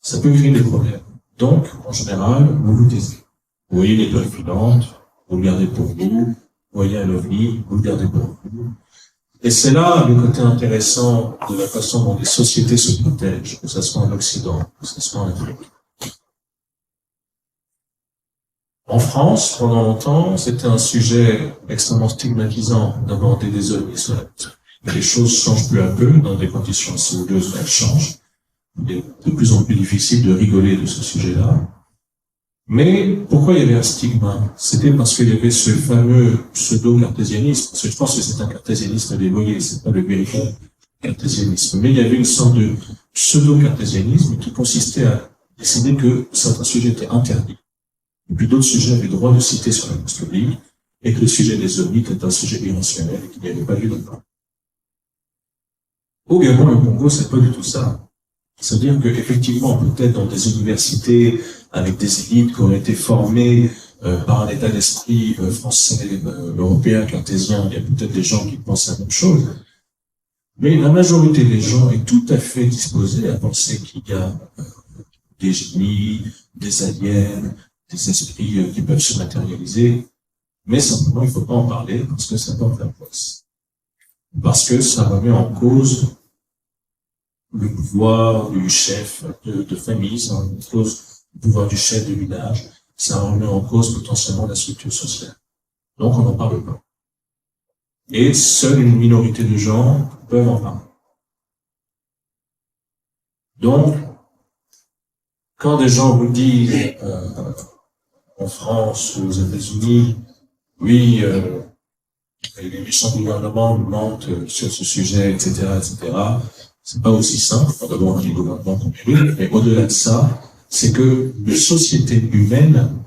Ça peut créer des problèmes. Donc, en général, vous vous taisez. Vous voyez l'étoile filante, vous le gardez pour vous. Vous voyez un ovni, vous le gardez pour vous. Et c'est là le côté intéressant de la façon dont les sociétés se protègent, que ce soit en Occident, que ce soit en Afrique. En France, pendant longtemps, c'était un sujet extrêmement stigmatisant d'aborder des ovnis sur la Terre. Mais les choses changent peu à peu, dans des conditions assez odieuses, mais elles changent. Il est de plus en plus difficile de rigoler de ce sujet-là. Mais pourquoi il y avait un stigma? C'était parce qu'il y avait ce fameux pseudo-cartésianisme. Parce que je pense que c'est un cartésianisme dévoyé, c'est pas le véritable cartésianisme. Mais il y avait une sorte de pseudo-cartésianisme qui consistait à décider que certains sujets étaient interdits. Et puis d'autres sujets avaient droit de citer sur la place publique, et que le sujet des ovnis était un sujet irrationnel et qu'il n'y avait pas lieu de parler. Au Gabon, le Congo, c'est pas du tout ça. C'est-à-dire qu'effectivement, peut-être dans des universités, avec des élites qui ont été formées par un état d'esprit français, européen, cartésien, il y a peut-être des gens qui pensent la même chose. Mais la majorité des gens est tout à fait disposée à penser qu'il y a des génies, des aliens, des esprits qui peuvent se matérialiser. Mais simplement, il ne faut pas en parler parce que ça porte la poisse. Parce que ça remet en cause le pouvoir du chef de famille, ça remet en cause le pouvoir du chef de village, ça remet en cause potentiellement la structure sociale. Donc on n'en parle pas. Et seule une minorité de gens peuvent en parler. Donc, quand des gens vous disent en France, aux États-Unis, oui, les méchants gouvernements nous mentent sur ce sujet, etc., etc., c'est pas aussi simple. D'abord, on a des gouvernements qu'on mérite, mais au-delà de ça, c'est que les sociétés humaines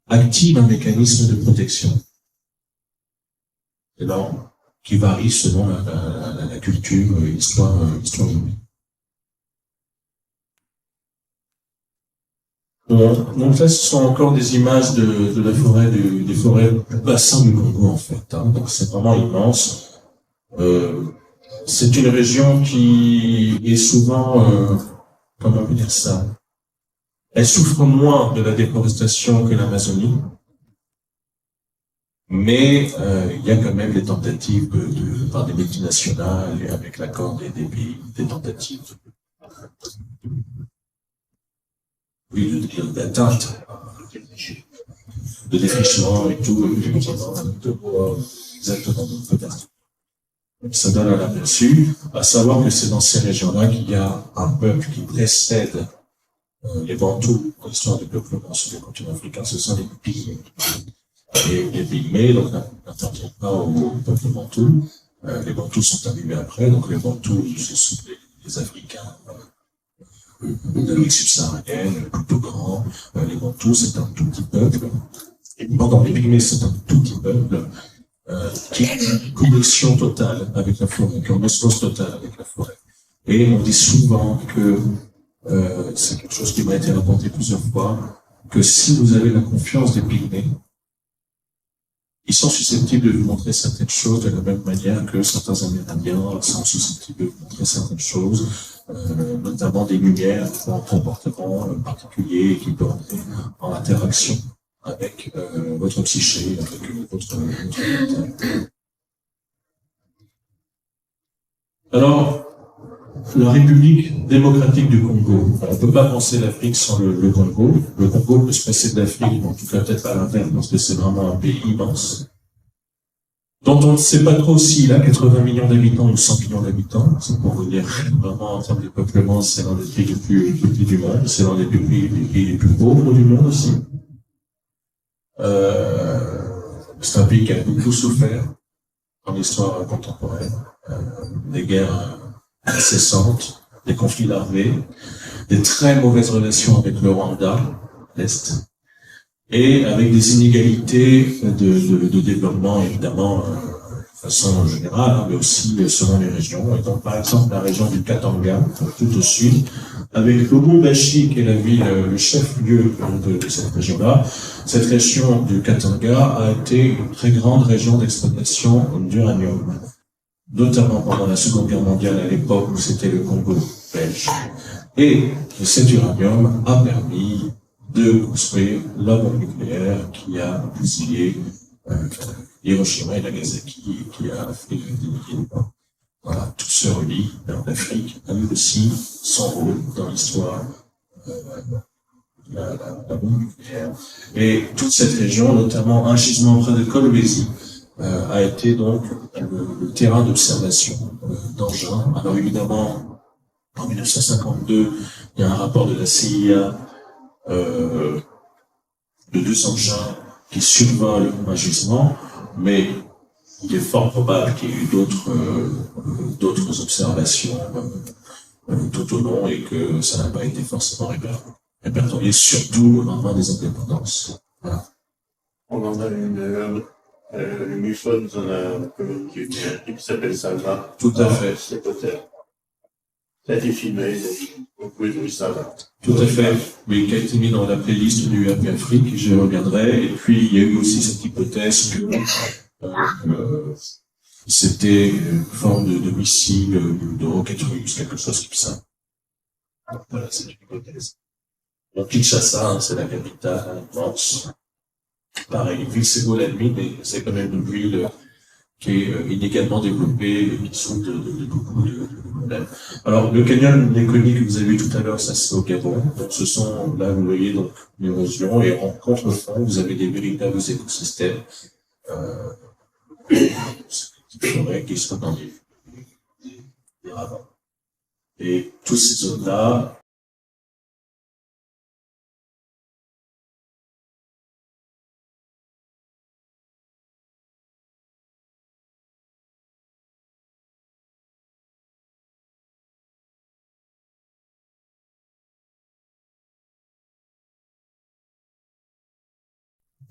activent un mécanisme de protection. Et donc, qui varie selon la culture, l'histoire humaine. Donc là, ce sont encore des images de la forêt, des forêts du bassin du Congo, en fait. Hein. Donc c'est vraiment immense. C'est une région qui est souvent, comment on peut dire ça, elle souffre moins de la déforestation que l'Amazonie, mais il y a quand même des tentatives par des multinationales et avec l'accord des pays, des tentatives d'atteinte, de défrichement et tout, exactement. Ça donne un aperçu, à savoir que c'est dans ces régions-là qu'il y a un peuple qui précède les Bantous, l'histoire du peuplement sur le continent africain, ce sont les Pygmées. Et les Pygmées, donc, n'appartiennent pas au peuple Bantou. Les Bantous sont arrivés après, donc les Bantous, ce sont les Africains d'Amérique subsaharienne, plutôt grand. Les Bantous, c'est un tout petit peuple. Et pendant les Pygmées, c'est un tout petit peuple qui a une connexion totale avec la forêt, qui a une osmose totale avec la forêt. Et on dit souvent que c'est quelque chose qui m'a été raconté plusieurs fois, que si vous avez la confiance des Pygmées, ils sont susceptibles de vous montrer certaines choses de la même manière que certains Amérindiens sont susceptibles de vous montrer certaines choses, notamment des lumières, un comportement particulier qui peut entrer en interaction avec votre psyché, avec votre mental. Alors, la République démocratique du Congo. On ne peut pas penser l'Afrique sans le Congo. Le Congo peut se passer de l'Afrique, en tout cas peut-être à l'inverse, parce que c'est vraiment un pays immense, dont on ne sait pas trop s'il a 80 millions d'habitants ou 100 millions d'habitants. C'est pour vous dire, vraiment en termes de peuplement, c'est l'un des pays les plus petits du monde, c'est l'un des pays les plus pauvres du monde aussi. C'est un pays qui a beaucoup souffert dans l'histoire contemporaine, des guerres incessantes, des conflits larvés, des très mauvaises relations avec le Rwanda, l'Est, et avec des inégalités de développement, évidemment, de façon générale, mais aussi selon les régions. Et donc, par exemple, la région du Katanga, tout au sud, avec Lubumbashi, qui est la ville, le chef-lieu de cette région-là. Cette région du Katanga a été une très grande région d'exploitation d'uranium, notamment pendant la Seconde Guerre mondiale, à l'époque où c'était le Congo belge. Et cet uranium a permis de construire la bombe nucléaire qui a bousillé Hiroshima et Nagasaki et qui a fait des milliers de morts. Voilà, tout se relie. L'Afrique a eu aussi son rôle dans l'histoire la bombe nucléaire. Et toute cette région, notamment un gisement près de Kolwezi, a été donc le terrain d'observation d'engins. Alors évidemment, en 1952, il y a un rapport de la CIA de 200 engins qui survolent un gisement, mais il est fort probable qu'il y ait eu d'autres observations tout au long et que ça n'a pas été forcément répertorié, surtout au moment des indépendances. Voilà. On en a une MUFON, nous en a communiqué qui s'appelle Salva. Tout à fait. C'est peut-être. Ça a été filmé, vous pouvez trouver ça là. Tout à fait. Oui, qui a été mis dans la playlist du Happy Afrique, j'y reviendrai. Et puis, il y a eu aussi cette hypothèse que c'était une forme de missile, de roquette russe, quelque chose comme ça. Donc, voilà, c'est une hypothèse. Donc, Kinshasa, hein, c'est la capitale immense. Pareil, une ville, c'est beau la nuit, mais c'est quand même une ville qui est inégalement développée et qui souffre de beaucoup de problèmes. Alors, le canyon Nekoni que vous avez vu tout à l'heure, ça c'est au Gabon. Donc, ce sont, là, vous voyez, donc, l'érosion, et en contrefond, vous avez des véritables écosystèmes, des forêts qui sont dans des ravins. Et toutes ces zones-là,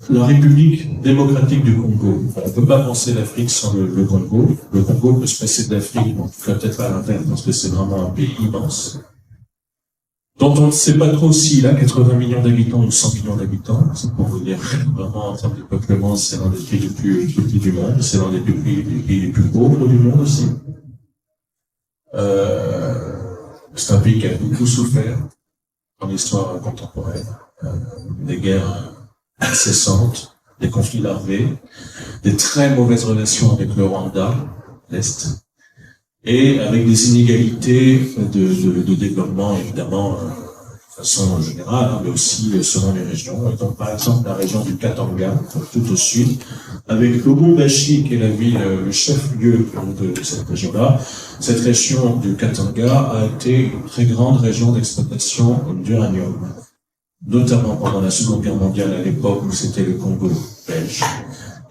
la République démocratique du Congo. On ne peut pas penser l'Afrique sans le Congo. Le Congo peut se passer de l'Afrique, en tout cas peut-être à l'inverse, parce que c'est vraiment un pays immense, dont on ne sait pas trop s'il a 80 millions d'habitants ou 100 millions d'habitants. C'est pour vous dire, vraiment en termes de peuplement, c'est l'un des pays les plus petits du monde, c'est l'un des pays les plus pauvres du monde aussi. C'est un pays qui a beaucoup souffert dans l'histoire contemporaine, des guerres incessantes, des conflits larvés, des très mauvaises relations avec le Rwanda, l'Est, et avec des inégalités de développement, évidemment, de façon générale, mais aussi selon les régions. Et donc, par exemple, la région du Katanga, tout au sud, avec Lubumbashi, qui est la ville, le chef-lieu de cette région-là. Cette région du Katanga a été une très grande région d'exploitation d'uranium, notamment pendant la Seconde Guerre mondiale, à l'époque où c'était le Congo belge.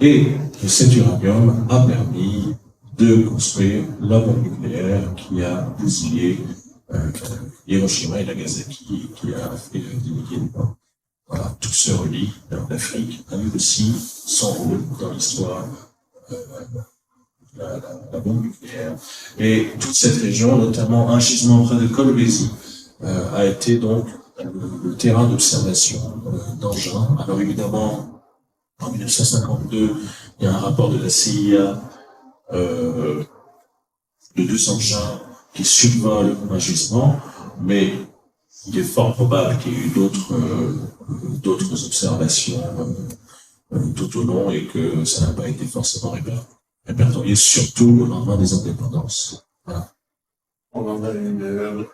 Et cet uranium a permis de construire la bombe nucléaire qui a bousillé Hiroshima et Nagasaki, qui a fait des milliers de morts. Voilà, tout se relie. L'Afrique a eu aussi son rôle dans l'histoire la bombe nucléaire. Et toute cette région, notamment un gisement près de Kolwezi, a été donc le terrain d'observation d'engins. Alors évidemment, en 1952, Il y a un rapport de la CIA de 2 engins qui survolent un gisement, mais il est fort probable qu'il y ait eu d'autres observations tout au long et que ça n'a pas été forcément répertorié, surtout au lendemain des indépendances. Voilà. On en a une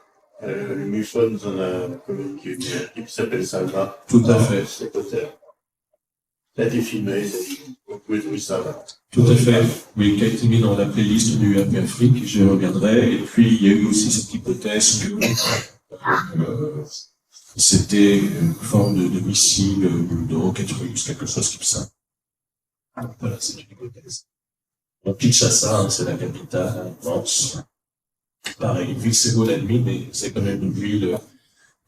MUFON nous en a communiqué une qui s'appelle Salva. Tout à fait. C'est auteur. Ça a été filmé, vous pouvez trouver ça là. Tout à fait. Oui, qui a été mis dans la playlist du UAP Afrique, j'y reviendrai. Et puis, il y a eu aussi cette hypothèse que c'était une forme de missile, de roquette russe, quelque chose comme ça. Voilà, c'est une hypothèse. Donc, Kinshasa, c'est la capitale immense. Pareil, une ville, c'est beau la nuit, mais c'est quand même une ville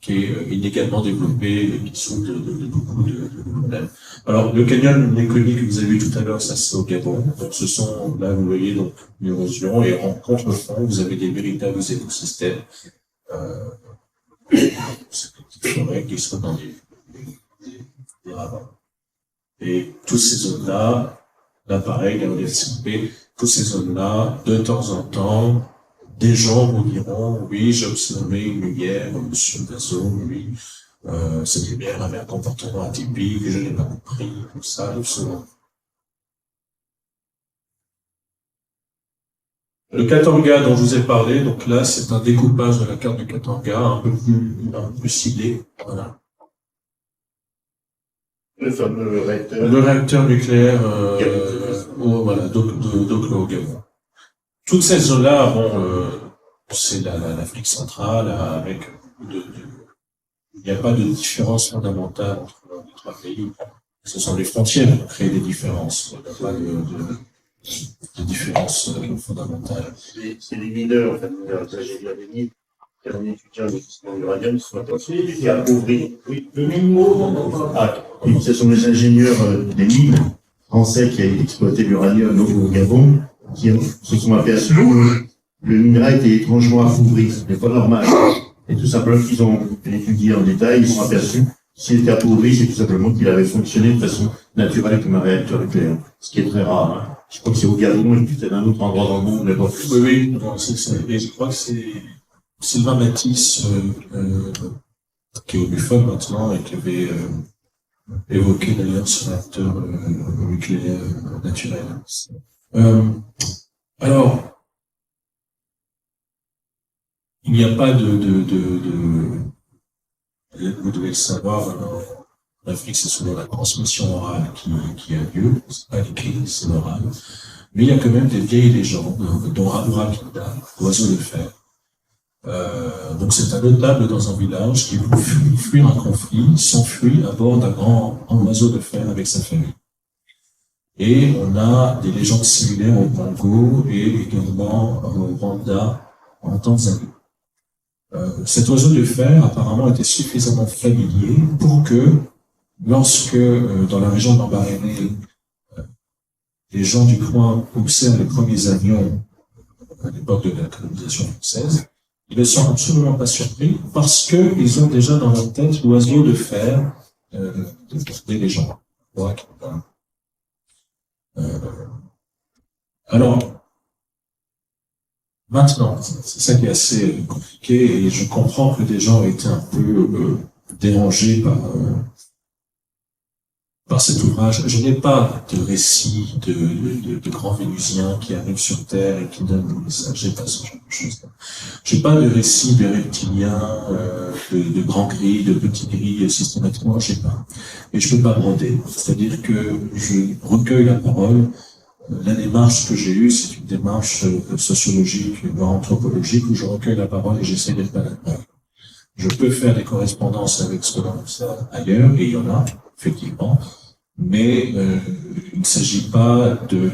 qui est inégalement développée et qui souffre de beaucoup de problèmes. Alors, le canyon méconnu que vous avez vu tout à l'heure, ça c'est au Gabon. Donc, ce sont, là, vous voyez, donc, l'érosion, et en contrefond, vous avez des véritables écosystèmes, c'est des petites forêts qui sont dans des ravins. Et toutes ces zones-là, là, pareil, dans les SCP, toutes ces zones-là, de temps en temps, des gens vous diront, oui, j'ai observé une lumière sur la zone, oui, cette lumière avait un comportement atypique, je n'ai pas compris, tout ça, absolument. Le Katanga dont je vous ai parlé, donc là, c'est un découpage de la carte du Katanga, un peu plus ciblé, voilà. Le fameux réacteur. Le réacteur nucléaire, voilà, d'Oklo au Gabon. Toutes ces zones-là, bon, c'est l'Afrique centrale, avec il n'y a pas de différence fondamentale entre les 3 pays. Ce sont les frontières qui créent des différences. Il n'y a pas de différence fondamentale. C'est les mineurs, en fait, l'ingénieur des mines, qui ont étudié un gisement d'uranium, qui sont attentifs, qui appauvris. Oui, le mot. Ah, et ce sont les ingénieurs des mines français qui ont exploité l'uranium au Gabon, qui se sont aperçus que le minerai était étrangement appauvri. Ce n'est pas normal. Et tout simplement qu'ils ont étudié en détail, ils se sont aperçus s'il était appauvri, c'est tout simplement qu'il avait fonctionné de façon naturelle comme un réacteur nucléaire. Ce qui est très rare. Hein. Je crois que c'est au Gabon et peut-être un autre endroit dans le monde, mais bon. Oui, non, et je crois que c'est Sylvain Matisse, qui est au Buffon maintenant et qui avait évoqué d'ailleurs ce réacteur nucléaire naturel. Alors, il n'y a pas vous devez le savoir, en Afrique, c'est souvent la transmission orale qui a lieu, c'est pas l'écrit, c'est l'oral. Mais il y a quand même des vieilles légendes, dont Radurakinda, l'oiseau de fer. Donc c'est un notable dans un village qui, pour fuir un conflit, s'enfuit à bord d'un grand oiseau de fer avec sa famille. Et on a des légendes similaires au Congo et également au Rwanda, en Tanzanie. Cet oiseau de fer apparemment était suffisamment familier pour que, lorsque dans la région de Lambaréné, les gens du coin observent les premiers avions à l'époque de la colonisation française, ils ne sont absolument pas surpris parce qu'ils ont déjà dans leur tête l'oiseau de fer des légendes. Alors, maintenant, c'est ça qui est assez compliqué et je comprends que des gens ont été un peu dérangés par cet ouvrage. Je n'ai pas de récit de grands Vénusiens qui arrivent sur Terre et qui donnent des messages. J'ai pas ce genre de choses. J'ai pas de récit de reptiliens, de grands gris, de petits gris systématiquement. J'ai pas. Et je peux pas broder. C'est-à-dire que je recueille la parole. La démarche que j'ai eue, c'est une démarche sociologique, voire anthropologique, où je recueille la parole et j'essaie d'être malade. Je peux faire des correspondances avec ce que l'on observe ailleurs, et il y en a, effectivement, mais il ne s'agit pas de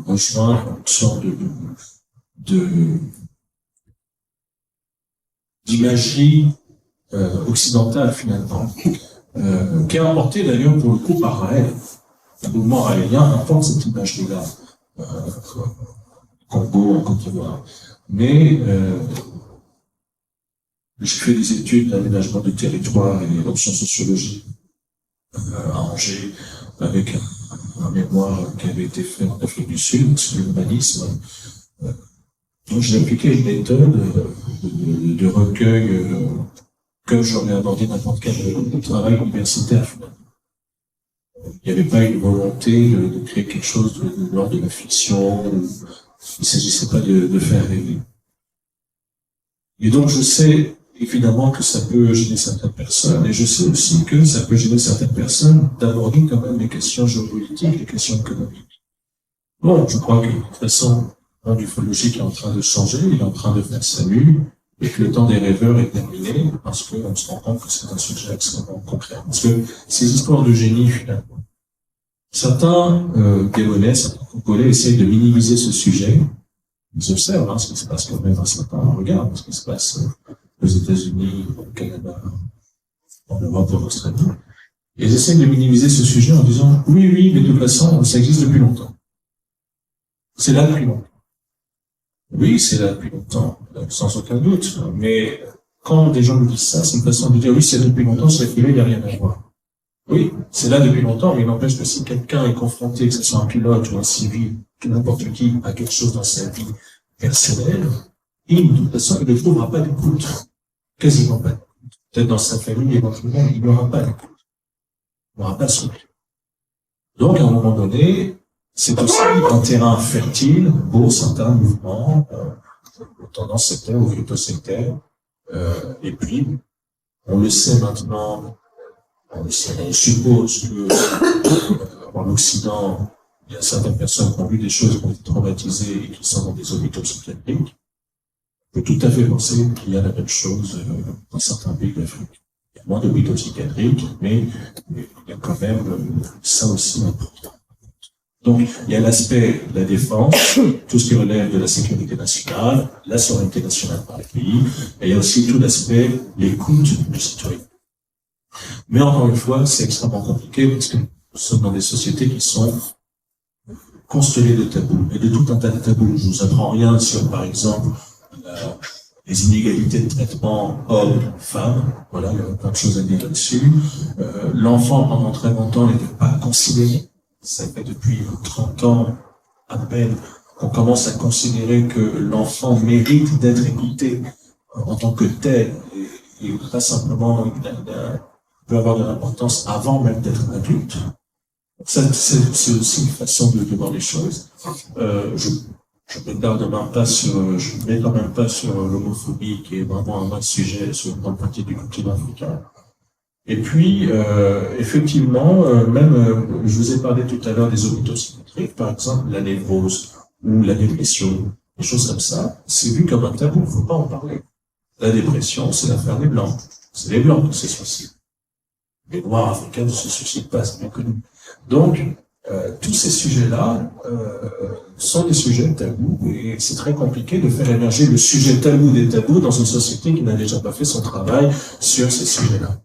rejoindre une sorte d'imagerie occidentale, finalement, qui est emportée d'ailleurs pour le coup par Raël. Le mouvement raélien importe cette imagerie-là, Congo, en Côte d'Ivoire. Mais j'ai fait des études d'aménagement du territoire et d'options sociologiques à Angers, avec un mémoire qui avait été fait en Afrique du Sud sur l'urbanisme. Donc j'ai appliqué une méthode de recueil que j'aurais abordé n'importe quel travail universitaire. Il n'y avait pas une volonté de créer quelque chose de l'ordre de la fiction. Il ne s'agissait pas de faire rêver. Et donc je sais évidemment que ça peut gêner certaines personnes, et je sais aussi que ça peut gêner certaines personnes d'aborder quand même les questions géopolitiques, les questions économiques. Bon, je crois que de toute façon, le monde ufologique est en train de changer, il est en train de faire salut, et que le temps des rêveurs est terminé, parce qu'on se rend compte que c'est un sujet extrêmement concret. Parce que ces histoires de génie, finalement, certains Gabonais, certains Congolais essayent de minimiser ce sujet. Ils observent ce qui se passe quand même un certain regard, ce qui se passe aux États-Unis, au Canada, en Europe, en Australie. Et ils essayent de minimiser ce sujet en disant oui, mais de toute façon, ça existe depuis longtemps. C'est là depuis longtemps. Oui, c'est là depuis longtemps, sans aucun doute. Mais quand des gens nous disent ça, c'est une façon de dire oui, c'est là depuis longtemps, c'est qu'il n'y a rien à voir. Oui, c'est là depuis longtemps, mais il n'empêche que si quelqu'un est confronté, que ce soit un pilote ou un civil, que n'importe qui a quelque chose dans sa vie personnelle, il, de toute façon, il ne trouvera pas d'écoute. Quasiment pas d'écoute. Peut-être dans sa famille, éventuellement, il n'aura pas d'écoute. Il n'aura pas de soutien. Donc, à un moment donné, c'est aussi un terrain fertile pour certains mouvements, tendance sectaire ou phytosectaire. Et puis, on le sait maintenant, on suppose que en Occident, il y a certaines personnes qui ont vu des choses, qui ont été traumatisées et qui sont dans des hôpitaux psychiatriques. On peut tout à fait penser qu'il y a la même chose dans certains pays d'Afrique. Il y a moins d'hôpitaux psychiatriques, mais il y a quand même ça aussi important. Donc, il y a l'aspect de la défense, tout ce qui relève de la sécurité nationale, la souveraineté nationale par les pays, et il y a aussi tout l'aspect, l'écoute du citoyen. Mais encore une fois, c'est extrêmement compliqué parce que nous sommes dans des sociétés qui sont constellées de tabous, et de tout un tas de tabous. Je vous apprends rien sur, par exemple, les inégalités de traitement hommes-femmes. Voilà, il y a plein de choses à dire là-dessus. L'enfant, pendant très longtemps, n'était pas considéré. Ça fait depuis 30 ans, à peine, qu'on commence à considérer que l'enfant mérite d'être écouté en tant que tel, et pas simplement, il peut avoir de l'importance avant même d'être adulte. Ça, c'est aussi une façon de voir les choses. Je ne mets quand même pas sur l'homophobie, qui est vraiment un vrai sujet sur une grande partie du continent africain. Et puis, effectivement, je vous ai parlé tout à l'heure des hôpitaux psychiatriques, par exemple, la névrose ou la dépression, des choses comme ça, c'est vu comme un tabou, il ne faut pas en parler. La dépression, c'est l'affaire des Blancs. C'est les Blancs qui se suicident. Les Noirs africains ne se suicident pas, c'est bien connu. Donc, tous ces sujets-là sont des sujets tabous, et c'est très compliqué de faire émerger le sujet tabou des tabous dans une société qui n'a déjà pas fait son travail sur ces sujets-là.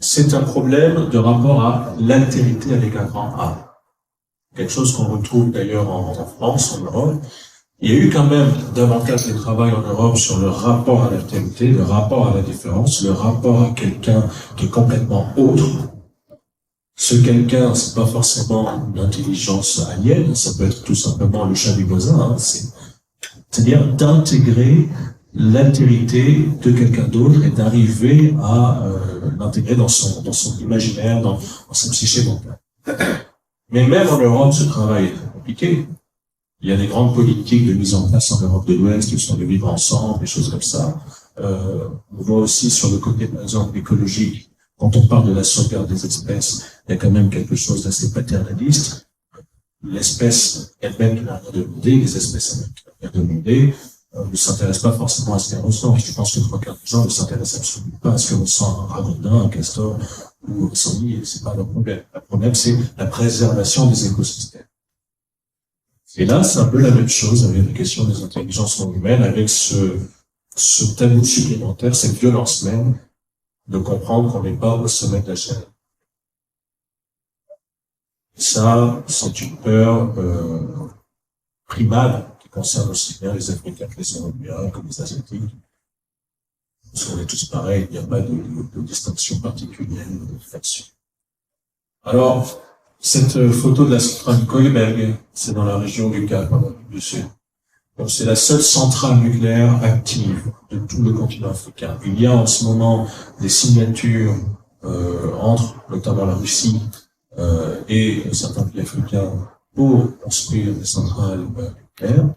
C'est un problème de rapport à l'altérité avec un grand A. Quelque chose qu'on retrouve d'ailleurs en France, en Europe. Il y a eu quand même davantage de travail en Europe sur le rapport à l'altérité, le rapport à la différence, le rapport à quelqu'un qui est complètement autre. Ce quelqu'un, c'est pas forcément une intelligence alien, ça peut être tout simplement le chat du voisin, c'est-à-dire d'intégrer l'altérité de quelqu'un d'autre et d'arriver à l'intégrer dans son imaginaire, dans sa psyché mentale. Mais même en Europe, ce travail est compliqué. Il y a des grandes politiques de mise en place en Europe de l'Ouest, qui sont de vivre ensemble, des choses comme ça. On voit aussi sur le côté, par exemple, écologique, quand on parle de la sauvegarde des espèces, il y a quand même quelque chose d'assez paternaliste. L'espèce elle-même n'a rien demandé, les espèces n'ont rien demandé, ne s'intéressent pas forcément à ce qu'elles ressentent. Je pense que 3/4 des gens ne s'intéressent absolument pas à ce que ressent un ragondin, un castor ou un sanglier. C'est pas leur problème. Le problème, c'est la préservation des écosystèmes. Et là, c'est un peu la même chose avec la question des intelligences non humaines, avec ce tabou supplémentaire, cette violence même, de comprendre qu'on n'est pas au sommet de la chaîne. Ça, c'est une peur primale qui concerne aussi bien les Africains que les Européens, que les Asiatiques. Parce qu'on est tous pareils, il n'y a pas de distinction particulière là-dessus. Alors, cette photo de la centrale Koeberg, c'est dans la région du Cap, du Sud. Donc, c'est la seule centrale nucléaire active de tout le continent africain. Il y a en ce moment des signatures entre notamment la Russie et certains pays africains pour construire des centrales nucléaires.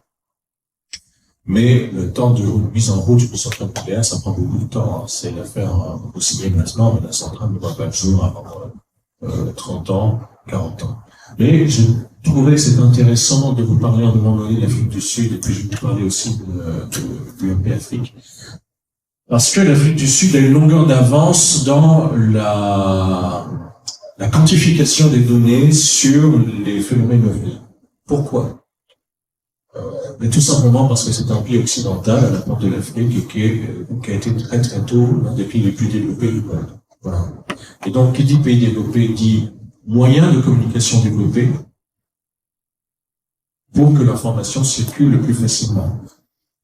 Mais le temps de mise en route d'une centrale nucléaire, ça prend beaucoup de temps. C'est l'affaire aussi bien maintenant, mais la centrale ne voit pas le jour avant 30 ans, 40 ans. Mais je trouvais que c'était intéressant de vous parler en un moment donné de l'Afrique du Sud, et puis je vais vous parler aussi de l'UMP Afrique. Parce que l'Afrique du Sud a une longueur d'avance dans la quantification des données sur les phénomènes OVNI. Pourquoi? Mais tout simplement parce que c'est un pays occidental à la porte de l'Afrique et qui a été très très tôt l'un des pays les plus développés du monde. Voilà. Et donc, qui dit pays développé dit moyens de communication développés pour que l'information circule le plus facilement.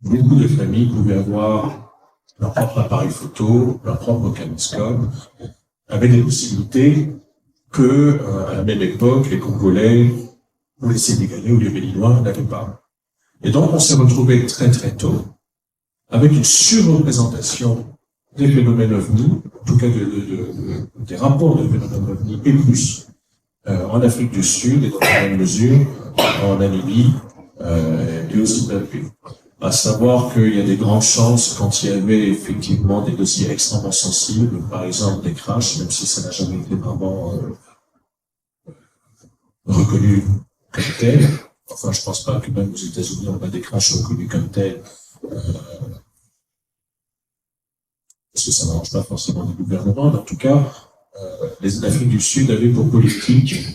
Beaucoup de familles pouvaient avoir leur propre appareil photo, leur propre caméscope, avec des possibilités que, à la même époque, les Congolais ou les Sénégalais ou les Béninois n'avaient pas. Et donc, on s'est retrouvé très très tôt avec une surreprésentation des phénomènes OVNI, en tout cas des rapports de phénomènes OVNI et plus, en Afrique du Sud et dans la même mesure en Namibie et au Zimbabwe. À savoir qu'il y a des grandes chances quand il y avait effectivement des dossiers extrêmement sensibles, par exemple des crashs, même si ça n'a jamais été vraiment reconnu comme tel. Enfin, je pense pas que même aux États-Unis on a des crashs reconnus comme tels, parce que ça n'arrange pas forcément les gouvernements. Mais en tout cas, l'Afrique du Sud avait pour politique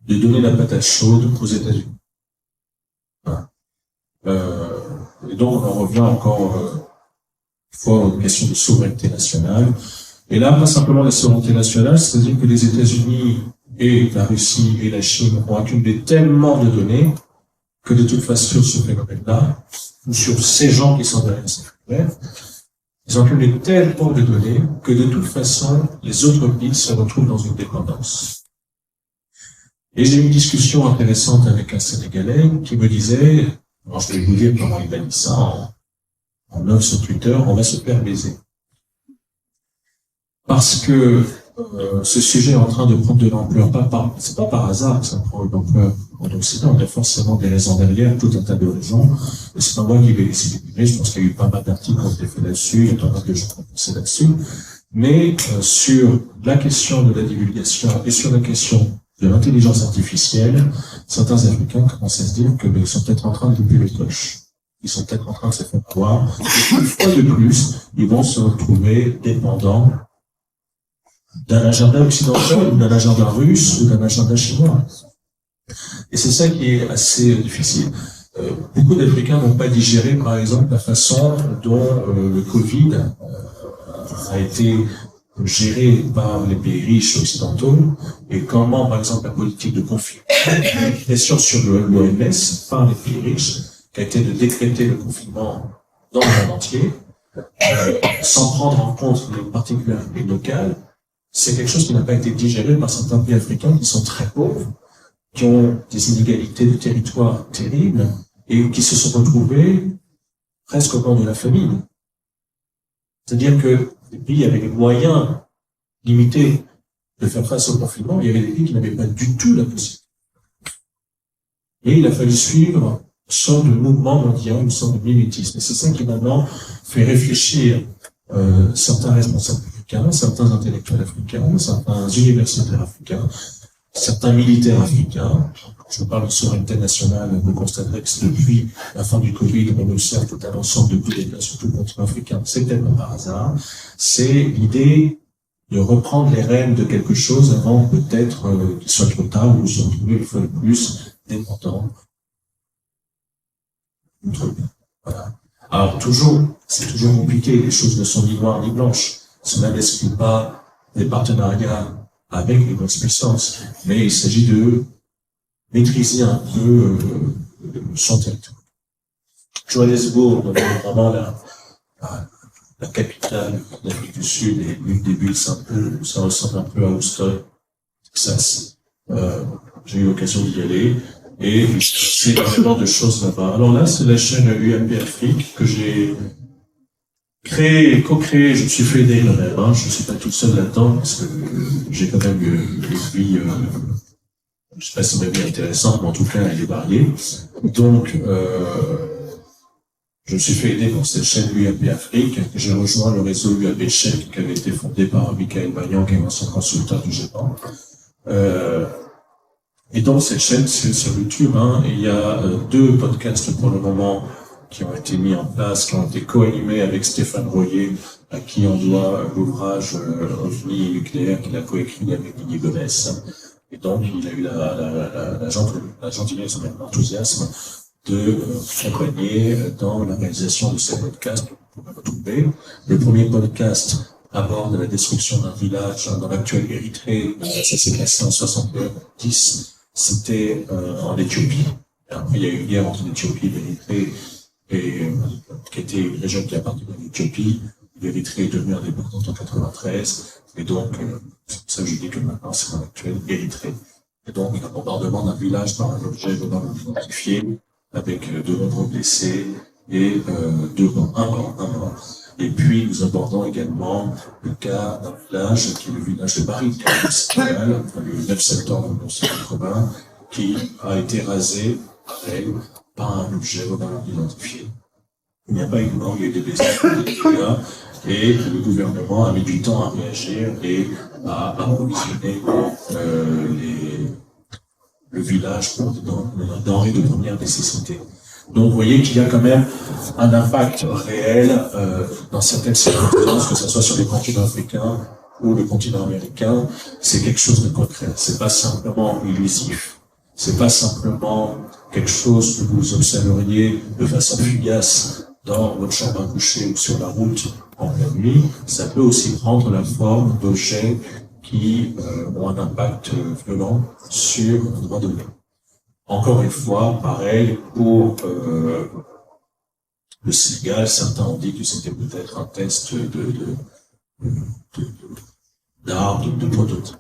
de donner la patate chaude aux États-Unis. Voilà. Et donc, on en revient encore une fois aux questions de souveraineté nationale. Et là, pas simplement la souveraineté nationale, c'est-à-dire que les États-Unis et la Russie et la Chine ont accumulé tellement de données que de toute façon, sur ce phénomène-là, ou sur ces gens qui sont derrière ces phénomènes, ils ont accumulé tellement de données que de toute façon, les autres pays se retrouvent dans une dépendance. Et j'ai eu une discussion intéressante avec un Sénégalais qui me disait, alors je vais vous dire comment il a dit ça en note sur Twitter, on va se faire baiser. Parce que ce sujet est en train de prendre de l'ampleur, c'est pas par hasard que ça prend de l'ampleur en Occident, il y a forcément des raisons derrière, tout un tas de raisons, et c'est pas moi qui vais les éliminer, je pense qu'il y a eu pas mal d'articles qui ont été faits là-dessus, il y a pas mal de gens qui ont pensé là-dessus, mais sur la question de la divulgation et sur la question de l'intelligence artificielle, certains Africains commencent à se dire que ils sont peut-être en train de couper le coche. Ils sont peut-être en train de se faire croire, et une fois de plus, ils vont se retrouver dépendants d'un agenda occidental, ou d'un agenda russe, ou d'un agenda chinois. Et c'est ça qui est assez difficile. Beaucoup d'Africains n'ont pas digéré, par exemple, la façon dont le Covid a été géré par les pays riches occidentaux, et comment, par exemple, la politique de confinement, pression sur l'OMS par les pays riches, qui a été de décréter le confinement dans le monde entier, sans prendre en compte les particularités locales, c'est quelque chose qui n'a pas été digéré par certains pays africains qui sont très pauvres, qui ont des inégalités de territoire terribles, et qui se sont retrouvés presque au bord de la famine. C'est-à-dire que les pays avaient les moyens limités de faire face au confinement, il y avait des pays qui n'avaient pas du tout la possibilité. Et il a fallu suivre une sorte de mouvement mondial, une sorte de mimétisme. Et c'est ça qui maintenant fait réfléchir certains responsables africains, certains intellectuels africains, certains universitaires africains, certains militaires africains. Je parle de souveraineté nationale, vous constaterez que depuis la fin du Covid, on observe tout un ensemble de coups d'État sur tout le continent africain. C'est peut-être pas par hasard. C'est l'idée de reprendre les rênes de quelque chose avant peut-être qu'il soit trop tard ou se retrouver une fois de plus dépendant. Voilà. Alors c'est toujours compliqué, les choses ne sont ni noires ni blanches. Cela n'exclut pas des partenariats avec les grosses puissances, mais il s'agit de maîtriser un peu son territoire. Johannesburg, vraiment la la capitale d'Afrique du Sud et l'une des villes, ça ressemble un peu à Houston, Texas. J'ai eu l'occasion d'y aller et c'est énormément de choses là-bas. Alors là, c'est la chaîne UAP Afrique que j'ai co-créé, je me suis fait aider quand même, hein. Je ne suis pas tout seul là-dedans parce que j'ai quand même une vie, je sais pas si ma vie est intéressante, mais en tout cas elle est variée. Donc, je me suis fait aider dans cette chaîne UAP Afrique. J'ai rejoint le réseau UAP Tchèque qui avait été fondé par Michael Magnan, qui est un ancien consultant du Japon. Et donc cette chaîne, c'est sur YouTube, hein, et il y a 2 podcasts pour le moment qui ont été mis en place, qui ont été co-animés avec Stéphane Royer, à qui on doit l'ouvrage OVNI nucléaire qu'il a coécrit avec Didier Gonesse. Et donc, il a eu la gentillesse et l'enthousiasme de m'accompagner dans la réalisation de ces podcasts. Vous pouvez retrouver. Le premier podcast aborde la destruction d'un village dans l'actuelle Érythrée. Ça s'est passé en 70. C'était en Éthiopie. Après, il y a eu une guerre entre l'Éthiopie et l'Érythrée, qui était une région qui appartenait à l'Éthiopie. L'Érythrée est devenue indépendante en 93. Et donc, c'est pour ça que je dis que maintenant, c'est dans l'actuelle Érythrée. Et donc, un bombardement d'un village par un objet non identifié, avec de nombreux blessés et un mort. Et puis, nous abordons également le cas d'un village, qui est le village de Barik, le 9 septembre 1980, qui a été rasé par un objet non identifié. Il n'y a pas eu de mort, il y a eu des blessés, et le gouvernement a mis du temps à réagir et à approvisionner le village pour denrées de première nécessité. Donc vous voyez qu'il y a quand même un impact réel dans certaines circonstances, que ce soit sur les continents africains ou le continent américain. C'est quelque chose de concret. C'est pas simplement illusif. C'est pas simplement quelque chose que vous observeriez de façon fugace dans votre chambre à coucher ou sur la route en pleine nuit. Ça peut aussi prendre la forme d'objets qui ont un impact violent sur un endroit donné. Encore une fois, pareil, pour le Sénégal, certains ont dit que c'était peut-être un test d'armes, de prototypes.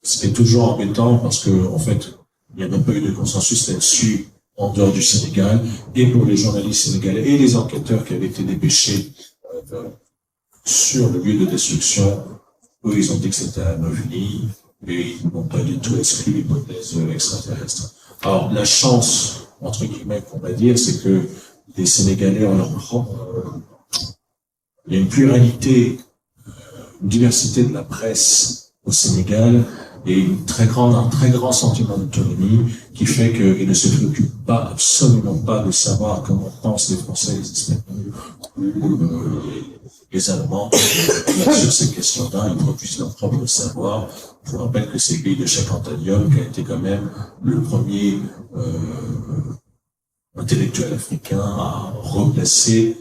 C'était toujours embêtant parce que, en fait, il n'y a même pas eu de consensus là-dessus en dehors du Sénégal, et pour les journalistes sénégalais et les enquêteurs qui avaient été dépêchés sur le lieu de destruction, eux, ils ont dit que c'était un ovni, et ils n'ont pas du tout exclu l'hypothèse extraterrestre. Alors, la chance, entre guillemets, qu'on va dire, c'est que les Sénégalais ont leur propre... il y a une pluralité, une diversité de la presse au Sénégal, et un très grand sentiment d'autonomie qui fait qu'ils ne se préoccupent pas, absolument pas, de savoir comment pensent les Français, les Espagnols ou les Allemands sur ces questions-là. Ils produisent leur propre savoir. Je vous rappelle que c'est le pays de Cheikh Anta Diop qui a été quand même le premier intellectuel africain à replacer,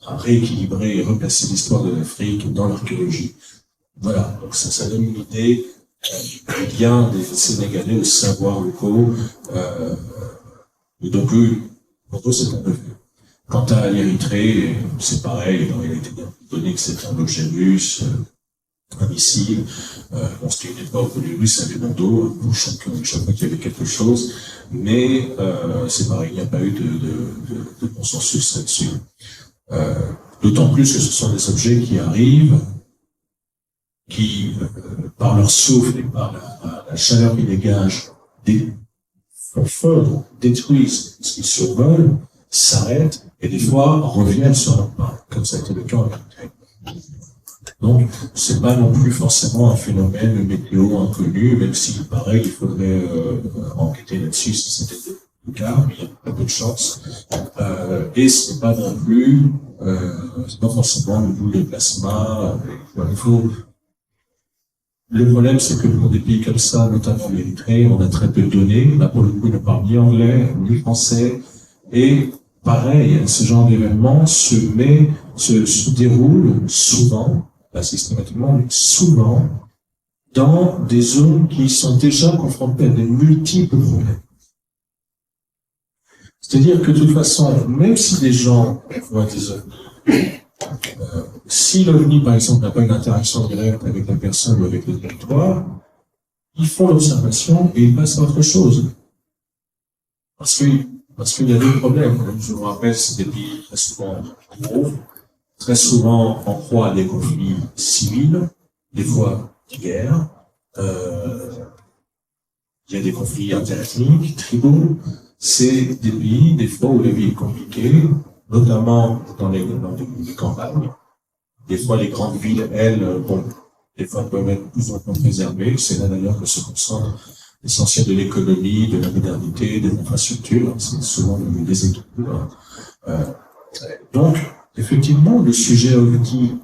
à rééquilibrer et replacer l'histoire de l'Afrique dans l'archéologie. Voilà, donc ça donne une idée du lien des Sénégalais aux savoirs locaux, et donc pour eux c'est un neveu. Quant à l'Érythrée, c'est pareil, il a été donné que c'était un objet russe, un missile, c'était une époque où les Russes avaient bon dos pour chaque fois qu'il y avait quelque chose, mais c'est pareil, il n'y a pas eu de consensus là-dessus. D'autant plus que ce sont des objets qui arrivent, qui, par leur souffle et par la chaleur qu'ils dégagent, détruisent ce qu'ils survolent, s'arrêtent, et des fois reviennent sur leur pas, comme ça a été le cas en Érythrée. Donc, c'est pas non plus forcément un phénomène météo inconnu, même si, pareil, il faudrait enquêter là-dessus si c'était le cas, mais il y a pas peu de chance. Et ce n'est pas non plus, c'est pas forcément le boule de plasma. Il faut... Le problème, c'est que pour des pays comme ça, notamment l'Érythrée, on a très peu de données. Là, pour le coup, ils ne parlent ni anglais, ni français. Et pareil, ce genre d'événement se déroule souvent, pas systématiquement, mais souvent, dans des zones qui sont déjà confrontées à de multiples problèmes. C'est-à-dire que de toute façon, même si des gens voient des ovnis, Si l'OVNI, par exemple, n'a pas une interaction directe avec la personne ou avec le territoire, ils font l'observation et ils passent à autre chose. Parce qu'il y a deux problèmes. Je vous rappelle, c'est des pays très souvent gros, très souvent en proie à des conflits civils, des fois des guerres. Il y a des conflits interethniques, tribaux. C'est des pays, des fois, où la vie est compliquée, notamment dans les campagnes. Des fois, les grandes villes, elles, des fois peuvent être plus ou moins préservées. C'est là d'ailleurs que se concentre l'essentiel de l'économie, de la modernité, des infrastructures. C'est souvent le déséquilibre. Donc, effectivement, le sujet OVNI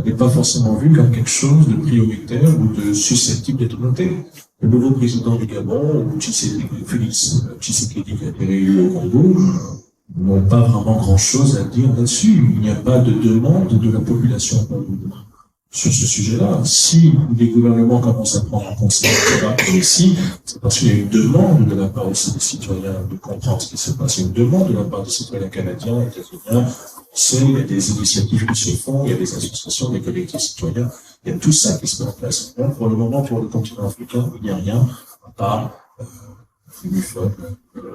n'est pas forcément vu comme quelque chose de prioritaire ou de susceptible d'être noté. Le nouveau président du Gabon, Félix Tshisekedi, qui a été réélu au Congo, n'ont pas vraiment grand-chose à dire là-dessus. Il n'y a pas de demande de la population sur ce sujet-là. Si les gouvernements commencent à prendre en considération ici, c'est parce qu'il y a une demande de la part aussi des citoyens de comprendre ce qui se passe. Il y a une demande de la part des citoyens canadiens et états-uniens. Il y a des initiatives qui se font, il y a des associations, des collectifs citoyens. Il y a tout ça qui se met en place. Donc, pour le moment, pour le continent africain, il n'y a rien à part l'UFOP,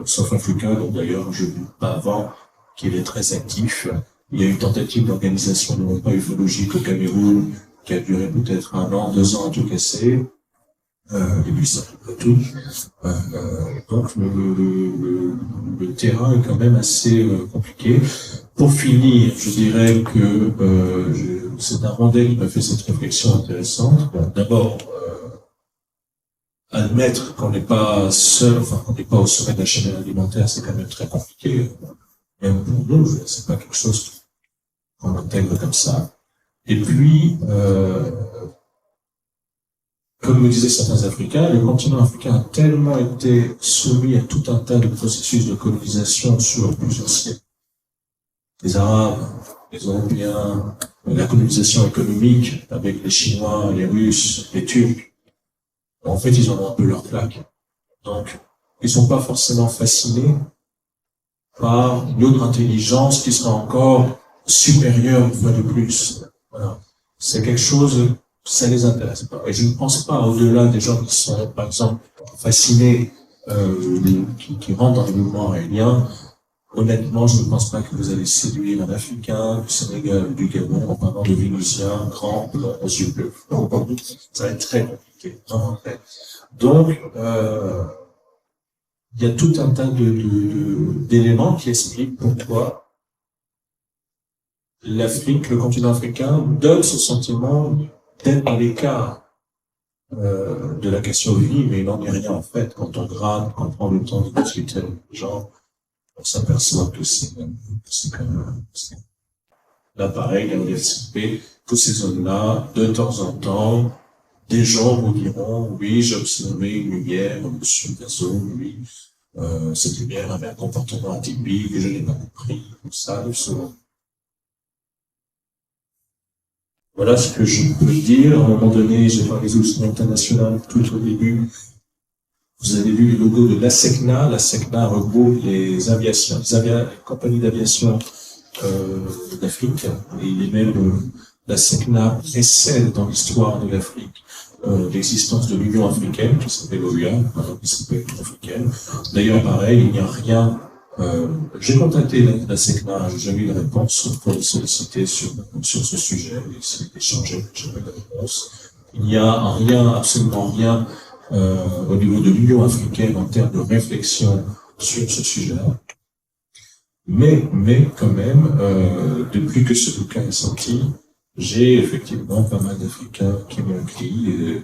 South Africa, dont d'ailleurs je ne dis pas avant qu'il est très actif. Il y a une tentative d'organisation de repas ufologique au Cameroun qui a duré peut-être 1 an, 2 ans à tout casser. Et puis ça fait tout. Donc le terrain est quand même assez compliqué. Pour finir, je dirais que c'est un Rondel qui m'a fait cette réflexion intéressante. Bon, d'abord, admettre qu'on n'est pas seul, enfin qu'on n'est pas au sommet de la chaîne alimentaire, c'est quand même très compliqué. Même pour nous, c'est pas quelque chose qu'on intègre comme ça. Et puis, comme me disaient certains Africains, le continent africain a tellement été soumis à tout un tas de processus de colonisation sur plusieurs siècles. Les Arabes, les Européens, la colonisation économique avec les Chinois, les Russes, les Turcs. En fait, ils ont un peu leur claque. Donc, ils sont pas forcément fascinés par une autre intelligence qui sera encore supérieure une fois de plus. Voilà. C'est quelque chose, ça les intéresse pas. Et je ne pense pas, au-delà des gens qui sont, par exemple, fascinés, qui rentrent dans les mouvements aériens, honnêtement, je ne pense pas que vous allez séduire un Africain, du Sénégal, du Gabon, en parlant de Vénusien, grand, blond, aux yeux bleus. Ça va être très compliqué, en fait. Donc, il y a tout un tas d'éléments qui expliquent pourquoi l'Afrique, le continent africain, donne ce sentiment d'être à l'écart de la question OVNI, mais il n'en est rien en fait. Quand on gratte, quand on prend le temps de discuter avec les gens, on s'aperçoit que c'est quand même l'appareil, la diversité, toutes ces zones-là, de temps en temps, des gens vous diront, oui, j'ai observé une lumière, monsieur Gazo, oui, cette lumière avait un comportement atypique, je n'ai pas compris, tout ça, tout ça. Voilà ce que je peux dire. À un moment donné, j'ai parlé des outils internationales tout au début. Vous avez vu le logo de l'ASECNA. L'ASECNA regroupe les compagnies d'aviation d'Afrique. Et il est même, l'ASECNA précède dans l'histoire de l'Afrique l'existence de l'Union africaine, qui s'appelle l'OUA, qui s'appelle l'Union africaine. D'ailleurs, pareil, il n'y a rien. J'ai contacté la SECNA, j'ai jamais eu de réponse pour les solliciter sur ce sujet, et essayer d'échanger, j'ai pas eu de réponse. Il n'y a rien, absolument rien, au niveau de l'Union africaine en termes de réflexion sur ce sujet-là. Mais quand même, depuis que ce bouquin est sorti, j'ai effectivement pas mal d'Africains qui m'ont écrit,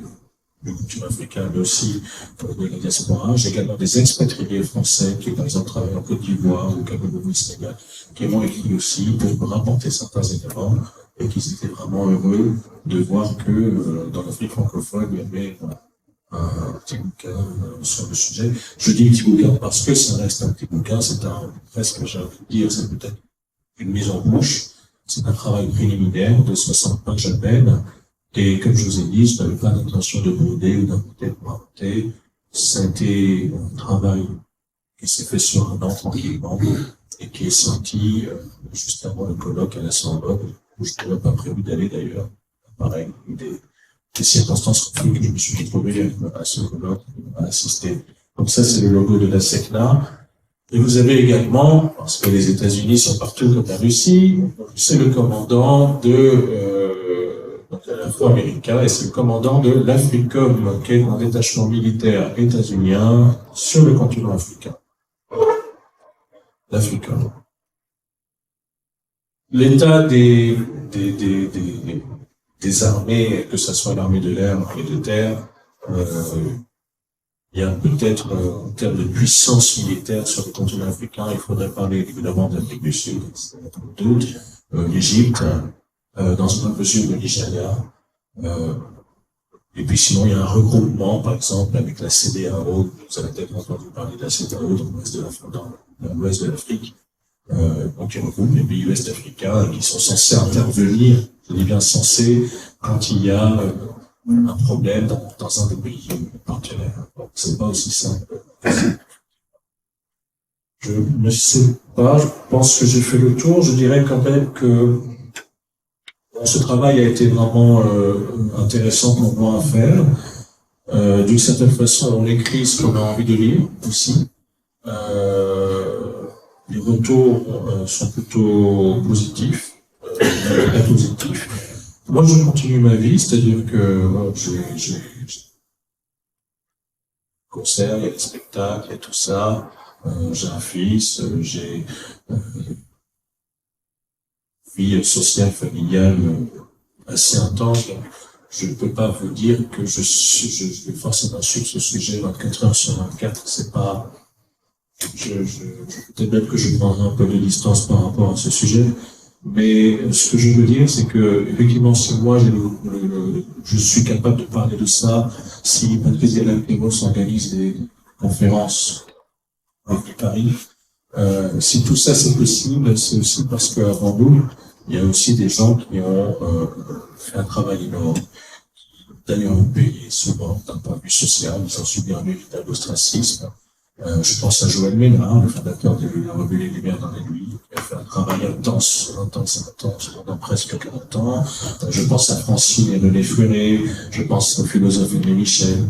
le continent africain, mais aussi de la diaspora. J'ai également des expatriés français qui, par exemple, travaillent en Côte d'Ivoire ou Cameroun ou Sénégal, qui m'ont écrit aussi pour me rapporter certains éléments et qui étaient vraiment heureux de voir que dans l'Afrique francophone, il y avait un petit bouquin sur le sujet. Je dis petit bouquin parce que ça reste un petit bouquin, c'est presque, j'ai envie de dire, c'est peut-être une mise en bouche. C'est un travail préliminaire de 60 pages à peine. Et comme je vous ai dit, je n'avais pas l'intention de broder ou d'inventer pour inventer. Ça a été un travail qui s'est fait sur un an tranquillement, et qui est sorti juste avant le colloque à la Sorbonne, où je n'avais pas prévu d'aller d'ailleurs. Pareil, des circonstances ont fait que je me suis retrouvé à ce colloque, à assister. Donc ça, c'est le logo de la SECNA. Et vous avez également, parce que les États-Unis sont partout comme la Russie, c'est le commandant donc à la fois américain, et c'est le commandant de l'Africom, qui est un détachement militaire états-unien sur le continent africain. L'Africom. L'état des armées, que ce soit l'armée de l'air et de terre, il y a peut-être, en termes de puissance militaire sur le continent africain, il faudrait parler évidemment d'Afrique du Sud, d'autres, l'Égypte, dans une mesure de Nigeria. Et puis sinon, il y a un regroupement, par exemple, avec la CEDEAO. Vous avez peut-être entendu parler de la CEDEAO dans l'ouest de l'Afrique. Donc, qui regroupe les pays ouest-africains qui sont censés intervenir, je dis bien censés, quand il y a un problème dans un des pays partenaires. Donc, c'est pas aussi simple. Je ne sais pas, je pense que j'ai fait le tour. Je dirais quand même que ce travail a été vraiment intéressant pour moi à faire. D'une certaine façon, on écrit ce qu'on a envie de lire aussi. Les retours sont plutôt positifs, très positifs. Moi, je continue ma vie, c'est-à-dire que j'ai concerts, il y a des spectacles, il y a tout ça. J'ai un fils, j'ai vie sociale, familiale assez intense. Donc, je ne peux pas vous dire que je vais forcément suivre ce sujet 24 heures sur 24. C'est pas. Peut-être même que je prendrai un peu de distance par rapport à ce sujet. Mais ce que je veux dire, c'est que effectivement, si moi je suis capable de parler de ça, si Patrice Delacremos organise des conférences avec Paris, si tout ça c'est possible, c'est aussi parce qu'avant nous, il y a aussi des gens qui ont fait un travail énorme, d'ailleurs payé souvent d'un point de vue social, ils ont subi un véritable ostracisme. Je pense à Joël Ménard, le fondateur de la Revue Les Lumières dans les Nuits, qui a fait un travail intense pendant presque 40 ans. Je pense à Francine et René Furet, je pense au philosophe Aimé Michel.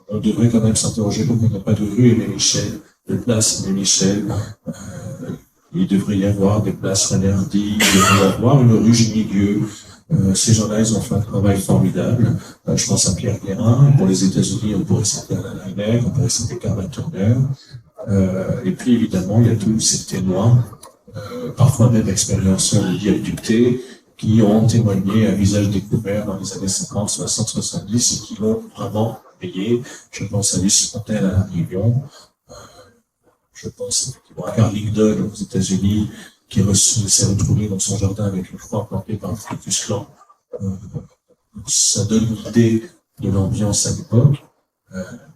On devrait quand même s'interroger pourquoi il n'y a pas de rue Aimé Michel, de place Aimé Michel. Il devrait y avoir des places René Hardy, il devrait y avoir une rue Gimidieu. Ces gens-là, ils ont fait un travail formidable. Je pense à Pierre Guérin. Pour les États-Unis, on pourrait citer Alain Lainer, on pourrait citer Carla Turner. Et puis, évidemment, il y a tous ces témoins, parfois même expérienceurs de diabété, qui ont témoigné à visage découvert dans les années 50, 60, 70 et qui l'ont vraiment payé. Je pense à Lucie Fontaine à La Réunion. Je pense à Carl Ligdon aux États-Unis, qui s'est retrouvé dans son jardin avec une croix plantée par un Ku Klux. Ça donne une idée de l'ambiance à l'époque.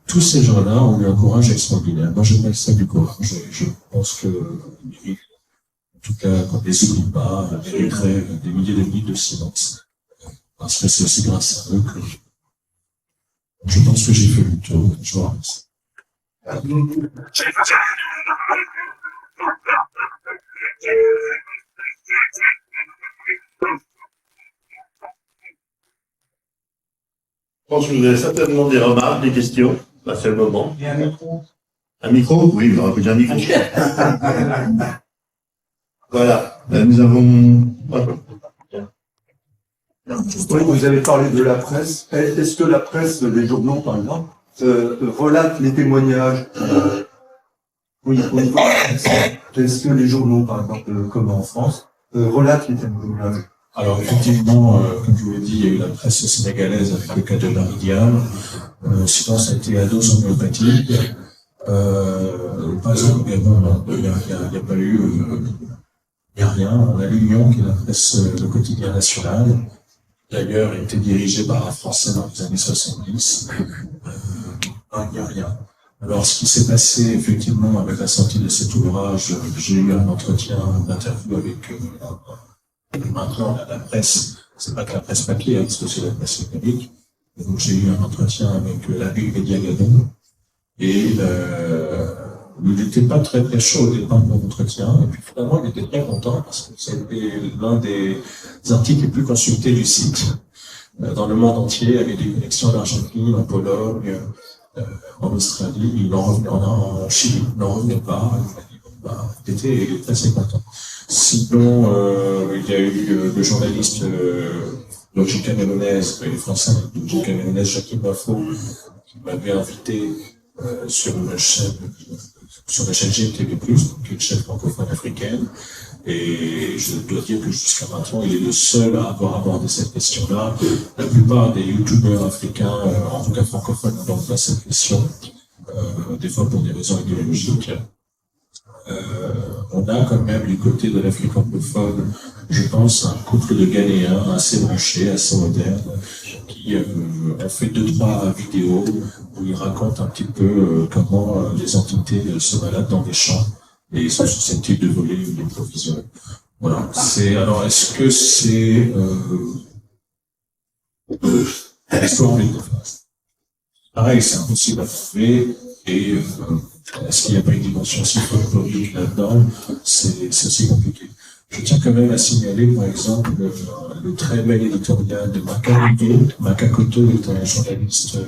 Tous ces gens-là ont eu un courage extraordinaire. Moi, j'appelle ça du courage. Je pense que, en tout cas, qu'on ne les oublie pas, mériterait des milliers de minutes de silence. Parce que c'est aussi grâce à eux que je pense que j'ai fait le tour. Je vous remercie. Je pense que vous avez certainement des remarques, des questions. Là, c'est le moment. Et un micro. Un micro? Oui, il aura plus d'un micro. Voilà. Là, nous avons... Oui, vous avez parlé de la presse. Est-ce que la presse, les journaux par exemple, relate les témoignages oui, au niveau de la presse. Est-ce que les journaux, par exemple, comme en France, relatent les témoignages? Alors effectivement, comme je vous l'ai dit, il y a eu la presse sénégalaise avec le cas de Maridiam. Sinon, ça a été à dose homéopathique. Par exemple, au Gabon, il n'y a pas eu... il n'y a rien. On a l'Union, qui est la presse, le quotidien national. D'ailleurs, était dirigé par un Français dans les années 70. Il n'y a rien. Alors, ce qui s'est passé, effectivement, avec la sortie de cet ouvrage, j'ai eu un entretien, une interview avec maintenant la presse. C'est pas que la presse papier, hein, c'est aussi la presse numérique. Donc, j'ai eu un entretien avec la Ligue Média Gabon. Et il n'était pas très très chaud au départ pour l'entretien, et puis finalement il était très content parce que c'était l'un des articles les plus consultés du site dans le monde entier, avec des connexions en Argentine, en Pologne, en Australie, en Chili, il n'en revenait pas, il était assez content. Sinon, il y a eu le journaliste d'origine camerounaise, il est français, d'origine camerounaise, Jacqueline Bafo, qui m'avait invité sur la chaîne GMTV+, qui est une chaîne francophone africaine. Et je dois dire que jusqu'à maintenant, il est le seul à avoir abordé cette question-là. La plupart des youtubeurs africains, en tout cas francophones, n'abordent pas cette question, des fois pour des raisons idéologiques. On a quand même du côté de l'Afrique francophone, je pense, un couple de Ghanéens assez branchés, assez modernes, qui ont fait 2-3 vidéos où ils racontent un petit peu comment les entités se baladent dans des champs et sont susceptibles de voler les provisions. Voilà. Alors, est-ce que c'est l'histoire de l'Île-de-France? Pareil, c'est impossible à trouver, et est-ce qu'il n'y a pas une dimension si folklorique là-dedans? C'est aussi compliqué. Je tiens quand même à signaler, par exemple, le très bel éditorial de Makakoto est un journaliste,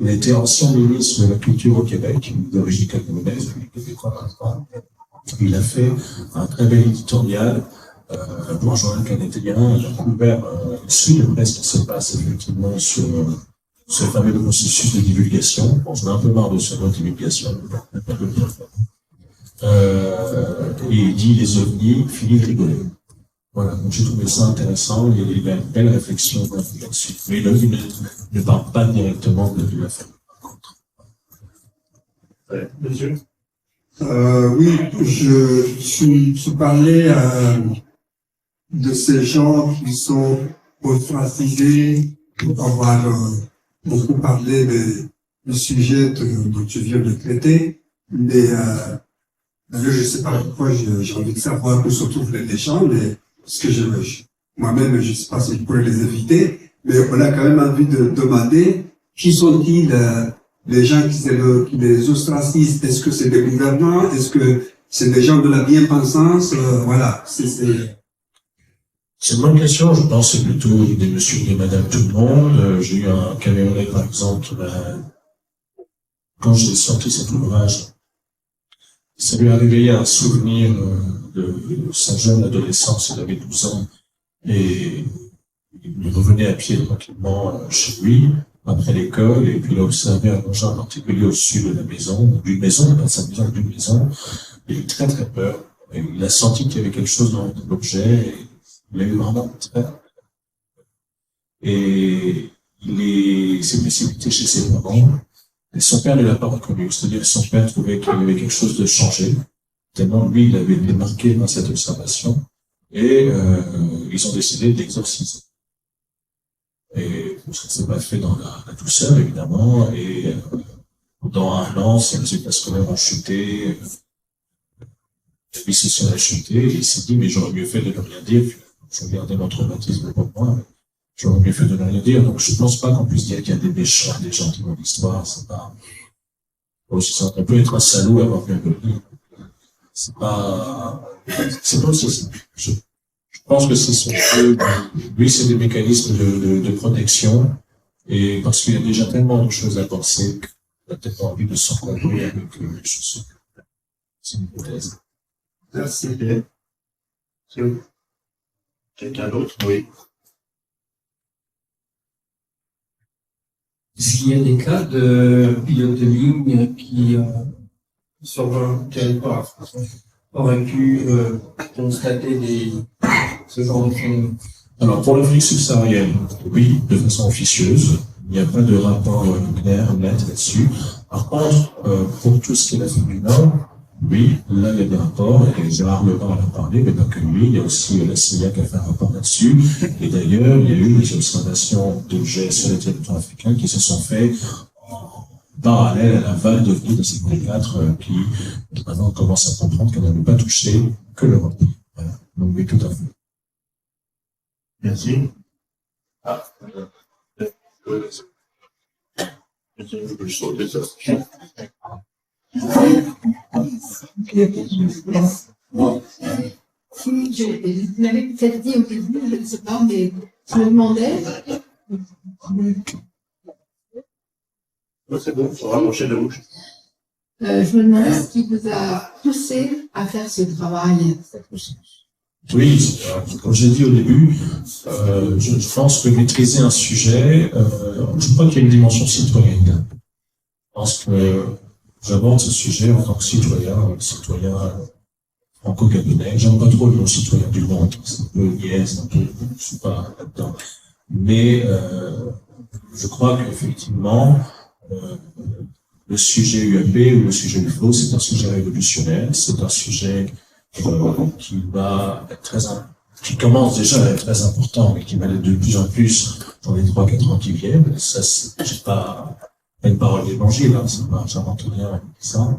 il a été ancien ministre de la Culture au Québec, d'origine camerounaise, il est québécois maintenant. Il a fait un très bel éditorial pour un journal canadien. Il a couvert, il suit de près ce qui se passe effectivement sur ce fameux processus de divulgation. Bon, j'en ai un peu marre de ce mot divulgation. Et il dit les ovnis, fini de rigoler. Voilà, donc j'ai trouvé ça intéressant, et il y a une belle réflexion là-dessus. Mais il ne parle pas directement de la famille, par contre. Monsieur? Oui, je parlais de ces gens qui sont ostracisés pour avoir beaucoup parlé du sujet dont tu viens de traiter. Mais je ne sais pas pourquoi j'ai envie de savoir où se trouvent les gens, mais parce que moi-même, je ne sais pas si je pourrais les éviter, mais on a quand même envie de demander qui sont-ils les gens qui les ostracisent. Est-ce que c'est des gouvernants? Est-ce que c'est des gens de la bien-pensance? Voilà. C'est une bonne question. Je pense que c'est plutôt des monsieur et des madame tout le monde. J'ai eu un Camerounais, par exemple, quand j'ai sorti cet ouvrage, ça lui a réveillé un souvenir de sa jeune adolescence. Il avait 12 ans et il revenait à pied tranquillement chez lui après l'école, et puis il a observé un engin particulier au-dessus de la maison, d'une maison, pas de sa maison, d'une maison. Il a eu très très peur. Et il a senti qu'il y avait quelque chose dans l'objet, et il a eu vraiment très peur. Et il s'est précipité chez ses parents, et son père ne l'a pas reconnu. C'est-à-dire que son père trouvait qu'il y avait quelque chose de changé, tellement lui, il avait été marqué dans cette observation, et ils ont décidé de l'exorciser. Et ça ne s'est pas fait dans la douceur, évidemment, et pendant 1 an, ses résultats scolaires ont chuté, la vie sociale a chuté, et il s'est dit, mais j'aurais mieux fait de ne rien dire. Je regardais mon traumatisme pour moi, mais j'aurais mieux fait de ne rien dire. Donc je ne pense pas qu'on puisse dire qu'il y a des méchants, des gens qui ont l'histoire. C'est pas aussi simple. On peut être un salaud et avoir bien compris. C'est pas aussi simple. Je pense que c'est son jeu. Lui, c'est des mécanismes de protection, et parce qu'il y a déjà tellement de choses à penser qu'il a peut-être envie de s'encombrer avec les choses. C'est une hypothèse. Merci bien. Quelqu'un d'autre? Oui. Est-ce qu'il y a des cas de pilotes de ligne qui, sur un territoire, auraient pu constater ce genre de phénomène? Alors, pour l'Afrique subsaharienne, oui, de façon officieuse. Il n'y a pas de rapport clair, net là-dessus. Par contre, pour tout ce qui est l'Afrique du Nord, oui, là, il y a des rapports, et Gérard Lebas en a parlé, mais pas que lui, il y a aussi la CIA qui a fait un rapport là-dessus. Et d'ailleurs, il y a eu des observations d'objets sur les territoires africains qui se sont faits en parallèle à la vague de venue de ces T4 qui maintenant commence à comprendre qu'elle n'avait pas touché que l'Europe. Voilà. Donc oui, tout à fait. Merci. Vous l'avez peut-être dit au début, je ne sais pas, mais je me demandais. C'est bon, on va rapprocher de la bouche. Je me demandais ce qui vous a poussé à faire ce travail, cette recherche. Oui, comme j'ai dit au début, je pense que maîtriser un sujet, je crois qu'il y a une dimension citoyenne. Je pense que j'aborde ce sujet en tant que citoyen franco-gabonais. J'aime pas trop le mot citoyen du monde, c'est un peu niaise, un peu, je suis pas là-dedans. Mais je crois qu'effectivement, le sujet UAP ou le sujet UFO, c'est un sujet révolutionnaire, c'est un sujet qui va être qui commence déjà à être très important, mais qui va l'être de plus en plus dans les 3-4 ans qui viennent. Ça, c'est pas une parole d'évangile, hein, j'invente rien avec ça.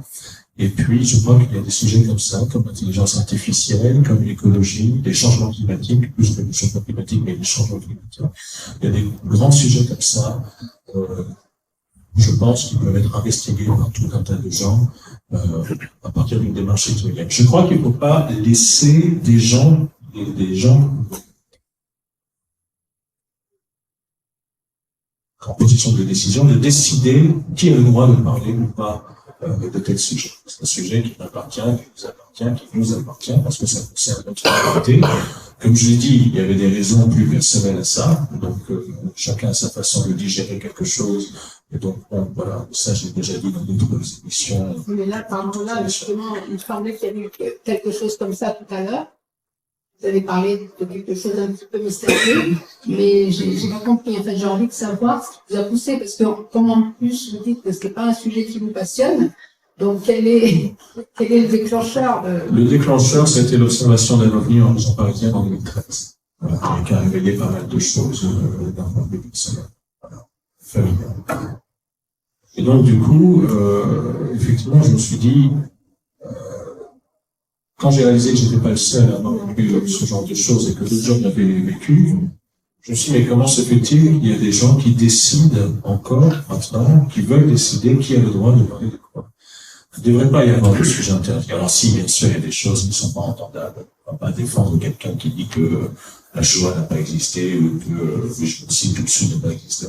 Et puis, je crois qu'il y a des sujets comme ça, comme l'intelligence artificielle, comme l'écologie, les changements climatiques, plus que les changements climatiques, mais les changements climatiques. Il y a des grands sujets comme ça, je pense qu'ils peuvent être investigués par tout un tas de gens, à partir d'une démarche citoyenne. Je crois qu'il ne faut pas laisser des gens en position de décision, de décider qui a le droit de parler ou pas de tel sujet. C'est un sujet qui m'appartient, qui nous appartient, parce que ça concerne notre humanité. Comme je l'ai dit, il y avait des raisons plus personnelles à ça, donc chacun a sa façon de digérer quelque chose, et donc bon, voilà, ça j'ai déjà dit dans d'autres émissions. Mais là, là, justement, il me semblait qu'il y avait eu quelque chose comme ça tout à l'heure. Vous avez parlé de quelque chose d'un petit peu mystérieux, mais j'ai pas compris. En fait, j'ai envie de savoir ce qui vous a poussé, parce que, comme en plus, vous dites que c'est pas un sujet qui vous passionne, donc quel est le déclencheur Le déclencheur, c'était l'observation d'un ovni en région parisienne en 2013, voilà, qui a révélé pas mal de choses d'un point de vue personnel, voilà, familial. Et donc, du coup, effectivement, je me suis dit, quand j'ai réalisé que j'étais pas le seul à avoir vécu ce genre de choses et que d'autres gens l'avaient vécu, je me suis dit, mais comment se fait-il qu'il y a des gens qui décident encore, maintenant, qui veulent décider qui a le droit de parler de quoi? Il ne devrait pas y avoir de sujet interdit. Alors si, bien sûr, il y a des choses qui ne sont pas entendables. On ne va pas défendre quelqu'un qui dit que la Shoah n'a pas existé ou que le génocide tout de suite n'a pas existé.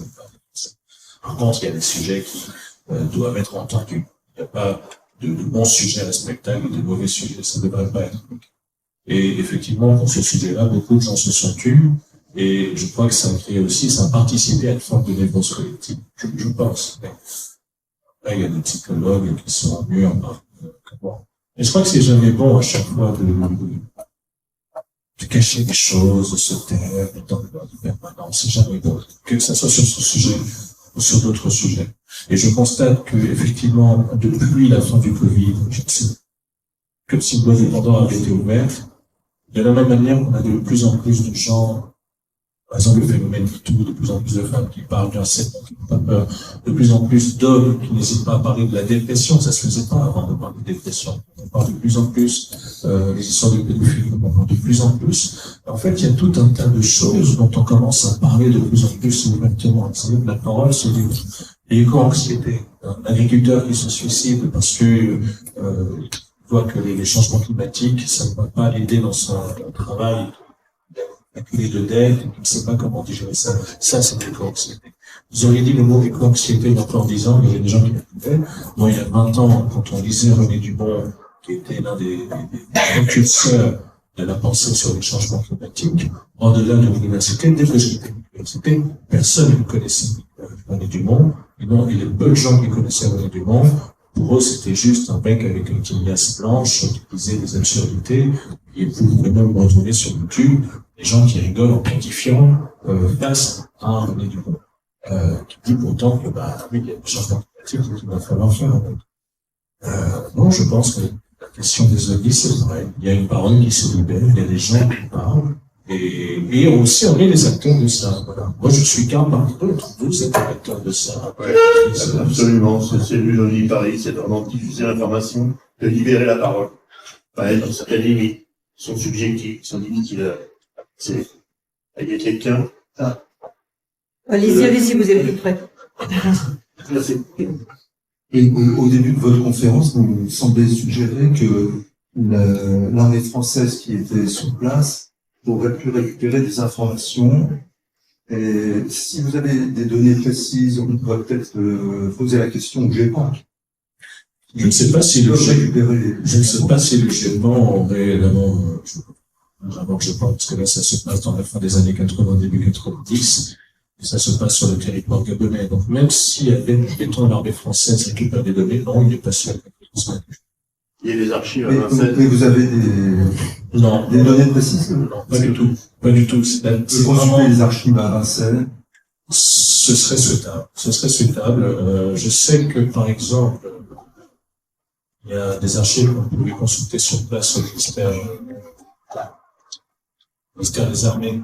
Par contre, il y a des sujets qui doivent être entendus. Il n'y a pas de bons sujets respectables ou de mauvais sujets. Ça ne devrait pas être. Et effectivement, pour ce sujet-là, beaucoup de gens se sont tus. Et je crois que ça a créé aussi, ça a participé à une forme de névrose collective. Je pense. Mais là, il y a des psychologues qui sont mieux en parlant. Et je crois que c'est jamais bon à chaque fois de cacher des choses, de se taire, dans le permanence. C'est jamais bon. Que ça soit sur ce sujet ou sur d'autres sujets. Et je constate que, effectivement, depuis la fin du Covid, comme si le boîte de Pandore avait été ouverte, de la même manière qu'on a de plus en plus de gens, par exemple le phénomène MeToo, de plus en plus de femmes qui parlent d'un harcèlement, qui n'ont pas peur, de plus en plus d'hommes qui n'hésitent pas à parler de la dépression, ça se faisait pas avant de parler de dépression. On parle de plus en plus, les histoires de pédophilie, on parle de plus en plus. En fait, il y a tout un tas de choses dont on commence à parler de plus en plus ouvertement. C'est-à-dire que la parole se livre. L'éco-anxiété, un agriculteur qui se suicide parce que voit que les changements climatiques, ça ne va pas l'aider dans son travail, accumulé de dettes, il ne sait pas comment digérer ça. Ça, c'est l'éco-anxiété. Vous auriez dit le mot éco-anxiété il y a encore 10 ans, mais il y a des gens qui l'écoutaient. Moi, il y a 20 ans, quand on lisait René Dubon, qui était l'un des précurseurs de la pensée sur les changements climatiques, au-delà de l'université, dès que j'étais à l'université, personne ne connaissait René Dubon. Et les peu de gens qui connaissaient René Dubon, pour eux, c'était juste un mec avec une tignasse blanche qui disait des absurdités. Et vous pouvez même vous retrouver sur YouTube des gens qui rigolent en pontifiant face à René Dubon, qui dit pourtant que oui, il y a des changements climatiques qu'il va falloir faire. Non, je pense que la question des ovnis, c'est vrai. Il y a une parole qui se libère, il y a des gens qui parlent. Et aussi, on est les acteurs de ça. Voilà. Moi, je suis qu'un parmi d'autres. Vous êtes acteurs de ça. Ouais, absolument. C'est lui, on Paris, c'est vraiment diffuser l'information, de libérer la parole. Enfin, dans certaines limites, sont subjectives, sont difficiles à accéder. Il y a quelqu'un. Allez-y, vous êtes plus prêts. Merci. Et au début de votre conférence, vous semblez suggérer que l'armée française qui était sur place aurait pu récupérer des informations. Et si vous avez des données précises, on pourrait peut-être poser la question que j'ai pas. Je ne sais pas si le ginement aurait vraiment, je pense, parce que là, ça se passe dans la fin des années 80, début 90, et ça se passe sur le territoire gabonais. Donc, même s'il y avait, mettons, l'armée française récupère des données, non, il n'est pas sûr. Il y a des archives à Mais Vincennes. vous avez des données précises? Non, pas du tout. Pas du tout. C'est Consulter vraiment, les archives à Vincennes. ce serait souhaitable. Ce serait souhaitable. Je sais que, par exemple, il y a des archives qu'on pouvait consulter sur place au ministère des Armées.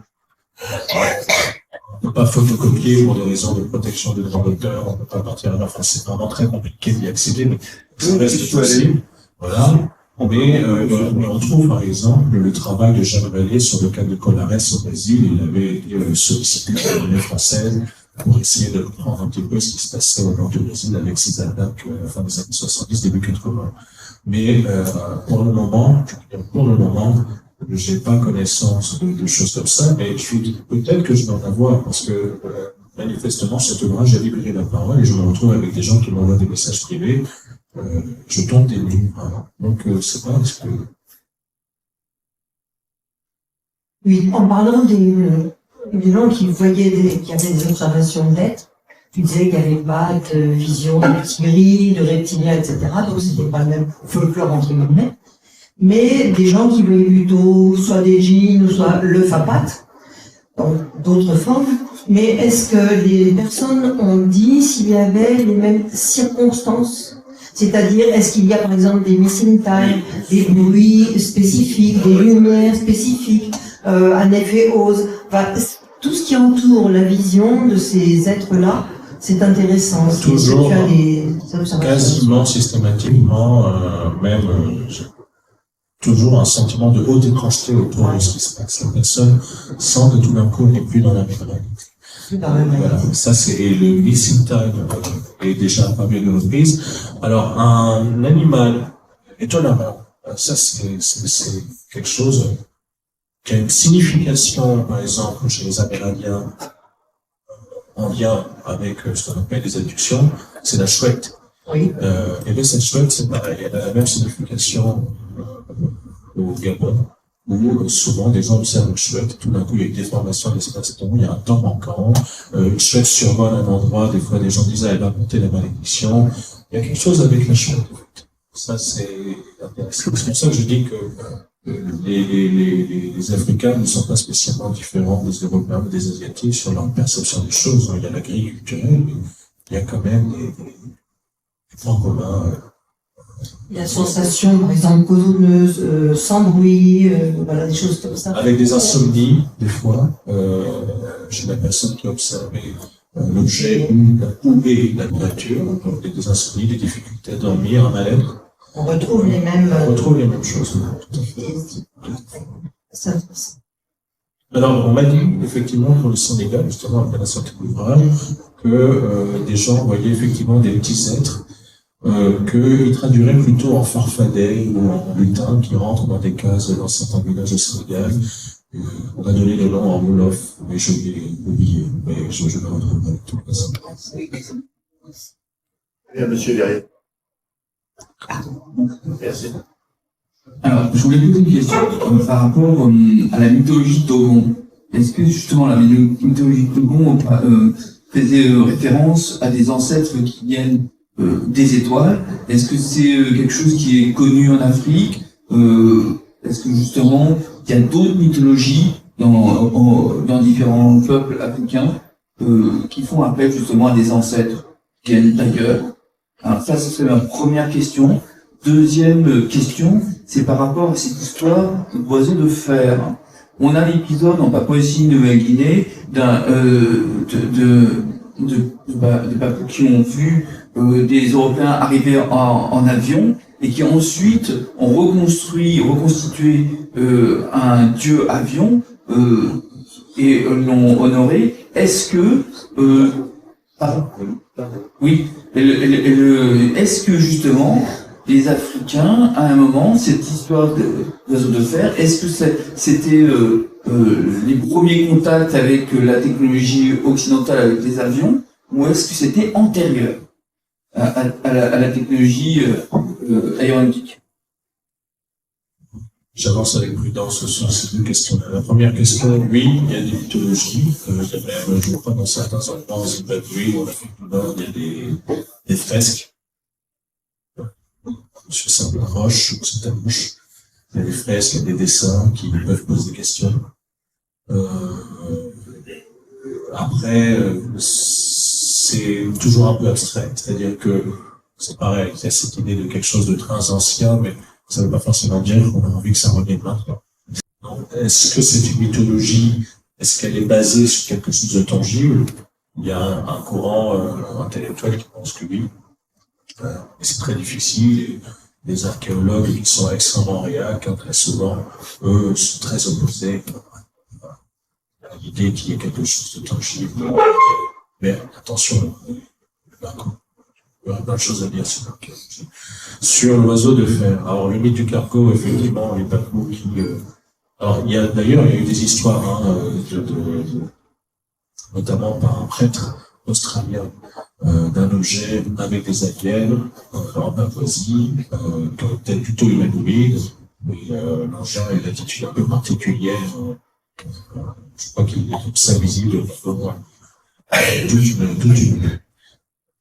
On ne peut pas photocopier pour des raisons de protection des droits d'auteur, on ne peut pas partir à la fin. C'est vraiment très compliqué d'y accéder, mais ça reste possible. Voilà. Mais on trouve par exemple le travail de Jean Vallée sur le cas de Colares au Brésil. Il avait été sollicité par l'armée française pour essayer de comprendre un petit peu ce qui se passait au nord du Brésil avec ces attaques à la fin des années 70, début 80. Mais pour le moment, j'ai pas connaissance de choses comme ça, mais peut-être que je vais en avoir parce que manifestement cet ouvrage a libéré la parole et je me retrouve avec des gens qui m'envoient des messages privés. Je tombe des nues. Voilà. Donc c'est pas parce que Oui, en parlant des gens qui voyaient qui avaient des observations d'êtres, tu disais qu'il n'y avait pas de vision de reptilerie, de reptiliens, etc. Donc c'était pas le même folklore entre guillemets. Mais des gens qui voyaient plutôt soit des djinns ou soit le fapat, donc d'autres formes. Mais est-ce que les personnes ont dit s'il y avait les mêmes circonstances? C'est-à-dire, est-ce qu'il y a par exemple des missing time, des bruits spécifiques, des lumières spécifiques, un effet ose, enfin, tout ce qui entoure la vision de ces êtres-là, c'est intéressant. Toujours, des observations. quasiment systématiquement, toujours un sentiment de haute étrangeté autour de ce qui se passe. La personne sent que tout d'un coup elle n'est plus dans la même réalité. Voilà, ça c'est le missing time est déjà apparu de reprises. Alors un animal, étonnamment, ça c'est quelque chose qui a une signification, par exemple chez les Amérindiens, en lien avec ce qu'on appelle les abductions, c'est la chouette. Oui. Et bien cette chouette, c'est pareil, elle a la même signification au Gabon, où souvent des gens observent une chouette, tout d'un coup il y a une déformation de l'espace-temps, il y a un temps manquant, une chouette survole un endroit, des fois des gens disent elle va monter la malédiction, il y a quelque chose avec la chouette. En fait. Ça c'est intéressant. C'est pour ça que je dis que les Africains ne sont pas spécialement différents des Européens ou des Asiatiques sur leur perception des choses. Il y a la grille culturelle, mais il y a quand même des points communs. La sensation, par exemple, codonneuse, sans bruit, voilà, des choses comme ça. Avec des insomnies, des fois, chez la personne qui observe l'objet ou la nature, donc des insomnies, des difficultés à dormir, un mal-être. On retrouve les mêmes. On retrouve les mêmes choses. Ça. Alors, on m'a dit, effectivement, pour le Sénégal, justement, après la sortie de l'ouvrage, que des gens voyaient effectivement des petits êtres qu'ils traduiraient plutôt en farfadets ou en lutins qui rentrent dans des cases dans certains villages au Sénégal. On a donné le nom en Wolof, mais je l'ai oublié, mais je le retrouve avec tout le reste. Bien, monsieur Verrier. Merci. Alors, je voulais poser une question par rapport à la mythologie de Dogon. Est-ce que justement la mythologie de Dogon faisait référence à des ancêtres qui viennent des étoiles? Est-ce que c'est quelque chose qui est connu en Afrique? Est-ce que justement il y a d'autres mythologies dans différents peuples africains qui font appel justement à des ancêtres qui viennent d'ailleurs? Alors ça, ce serait ma première question. Deuxième question, c'est par rapport à cette histoire d'oiseaux de fer. On a l'épisode en Papouasie-Nouvelle-Guinée de papous qui ont vu des Européens arriver en avion et qui ensuite ont reconstitué un dieu avion et l'ont honoré. Est-ce que Pardon. Oui. Est-ce que justement les Africains, à un moment, cette histoire de réseau de fer, est-ce que c'était les premiers contacts avec la technologie occidentale avec les avions, ou est-ce que c'était antérieur à la technologie aéronautique? J'avance avec prudence sur ces deux questions-là. La première question, oui, il y a des mythologies. Il y a même, je crois, dans certains endroits, au Zimbabwe, en Afrique du Nord, il y a des fresques. Sur certaines roches, ou certaines roches. Il y a des fresques, il y a des dessins qui peuvent poser des questions. Après, c'est toujours un peu abstrait. C'est-à-dire que c'est pareil, il y a cette idée de quelque chose de très ancien, mais ça ne veut pas forcément dire qu'on a envie que ça revienne maintenant. Est-ce que c'est une mythologie? Est-ce qu'elle est basée sur quelque chose de tangible? Il y a un courant intellectuel qui pense que oui. Et c'est très difficile. Les archéologues qui sont extrêmement réacs, très souvent, eux, sont très opposés à l'idée qu'il y ait quelque chose de tangible. Mais attention, il y aura plein de choses à dire sur l'oiseau de fer. Alors, le mythe du cargo, effectivement, les papous qui... alors, il y a eu des histoires, notamment par un prêtre australien, d'un objet avec des aliens en Papouasie, qui était plutôt humanoïde, mais l'engin a une attitude un peu particulière. Je crois qu'il est comme ça visible.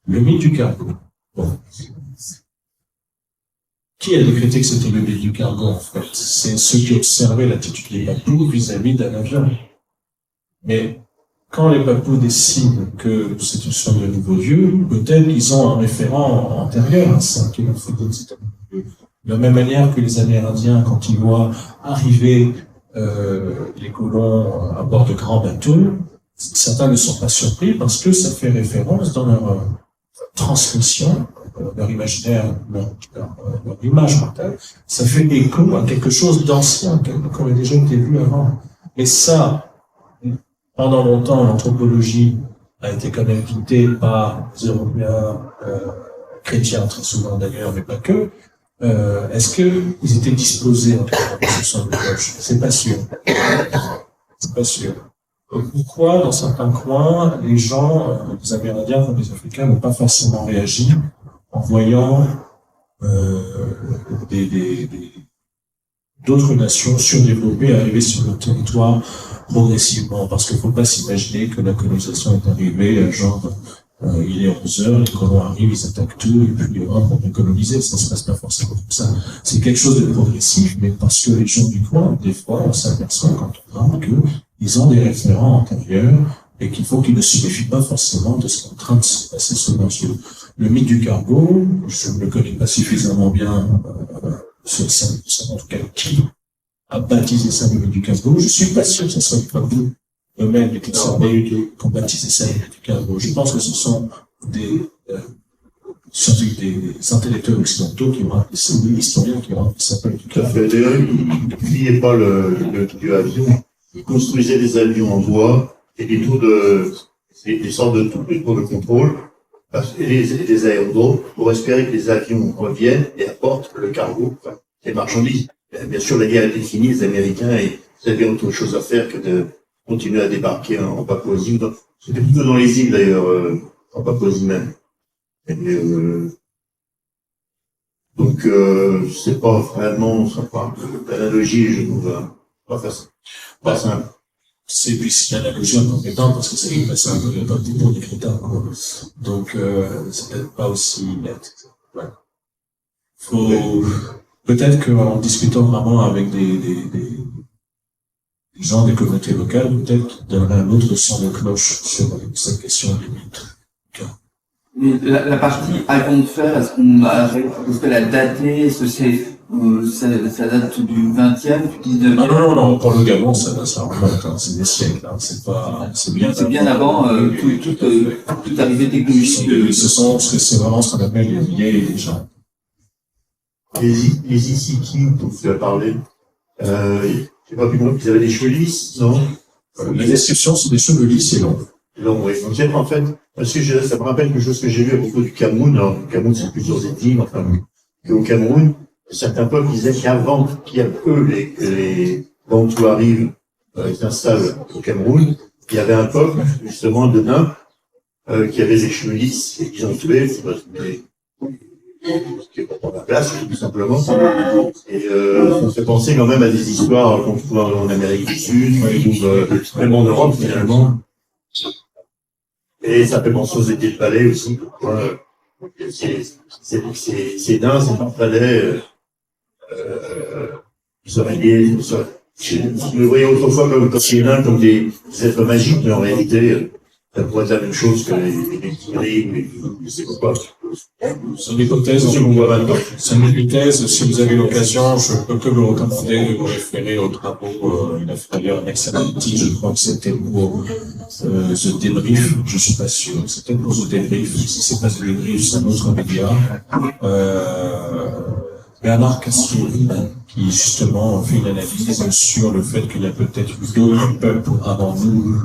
Le mythe du cargo. Bon. Qui a décrété que c'était le mythe du cargo, en fait? C'est ceux qui observaient l'attitude des papous vis-à-vis d'un avion. Mais quand les papous décident que c'est une sorte de nouveau dieu, peut-être qu'ils ont un référent antérieur à ça, qui leur fait de la même manière que les Amérindiens, quand ils voient arriver les colons à bord de grands bateaux, certains ne sont pas surpris parce que ça fait référence dans leur transmission, leur imaginaire, leur image mentale, ça fait écho à quelque chose d'ancien, qui avait déjà été vu avant. Et ça, pendant longtemps, l'anthropologie a été quand même guidée par les Européens, chrétiens très souvent d'ailleurs, mais pas que. Est-ce qu'ils étaient disposés à ce genre de cloche? C'est pas sûr. C'est pas sûr. Pourquoi, dans certains coins, les gens, les Amérindiens comme les Africains, n'ont pas forcément réagi en voyant d'autres nations surdéveloppées arriver sur le territoire progressivement? Parce qu'il ne faut pas s'imaginer que la colonisation est arrivée, genre, il est 11 heures, les colons arrivent, ils attaquent tout, et puis hop, on va coloniser. Ça se passe pas forcément comme ça. C'est quelque chose de progressif, mais parce que les gens du coin, des fois, on s'aperçoit quand on parle qu'ils ont des référents antérieurs et qu'il faut qu'ils ne se méfient pas forcément de ce qui est en train de se passer sous leurs yeux. Le mythe du cargo, je ne le connais pas suffisamment bien sur ça, en tout cas qui a baptisé ça le mythe du cargo. Je suis pas sûr que ce soit les papous eux-mêmes, les concernés, qui ont baptisé ça le mythe du cargo. Je pense que ce sont des intellectuels occidentaux qui ont appelé ça, ou des historiens qui ont appelé ça le mythe du Tout à cargo. fait. D'ailleurs, ils n'oubliaient pas le dieu avion. Ils construisaient des avions en bois et des sortes de tours de contrôle et les aérodromes pour espérer que les avions reviennent et apportent le cargo, enfin, les marchandises. Bien sûr, la guerre était finie, les Américains avaient autre chose à faire que de continuer à débarquer en Papouasie. C'était plutôt dans les îles d'ailleurs, en Papouasie même. Donc c'est pas vraiment, l'analogie, je trouve pas facile. Pas simple. C'est puis c'est l'analogie en compétent parce que ça fait passer un peu le temps pour des critères. Donc c'est peut-être pas aussi net. Voilà. Faut peut-être qu'en discutant vraiment avec des gens des communautés locales, peut-être qu'ils donneraient un autre son de cloche sur cette question des mythes. Mais la partie avion de fer, est-ce qu'on peut la dater? Est-ce que ça date du 20e, du 19e? Non, pour le Gabon, ça remonte, hein, c'est des siècles, hein, c'est bien avant, toute arrivée technologique. C'est vraiment ce qu'on appelle les vieilles gens. Les Isiki, dont tu as parlé, j'ai pas pu comprendre qu'ils avaient des cheveux lisses, non? La description, c'est des cheveux lisses et longs. Donc, oui, en fait, parce que ça me rappelle quelque chose que j'ai vu à propos du Cameroun. Alors, le Cameroun, c'est plusieurs ethnies, enfin, qu'au Cameroun, certains peuples disaient qu'avant les Bantous arrivent, s'installent au Cameroun, il y avait un peuple, justement, de nains, qui avait des cheveux lisses et qu'ils ont tué, qui est pour prendre la place, tout simplement. Et on fait penser quand même à des histoires qu'on trouve en Amérique du Sud, qu'on trouve même en Europe, finalement. Et ça fait penser aux étés de palais aussi. Ces nains, ces palais, seraient liés, je le voyais autrefois comme ces nains, comme des êtres magiques, mais en réalité, ça pourrait être la même chose que les tigris, je sais pas. C'est une hypothèse, c'est une hypothèse. Si vous avez l'occasion, je peux que vous recommander de vous référer aux travaux. Il a fait d'ailleurs un excellent titre, je crois que c'était pour The Débrief, je suis pas sûr. C'était pour The Débrief. Si c'est pas The Débrief, c'est un autre média. Bernard Cassier, qui justement fait une analyse sur le fait qu'il y a peut-être eu d'autres peuples avant nous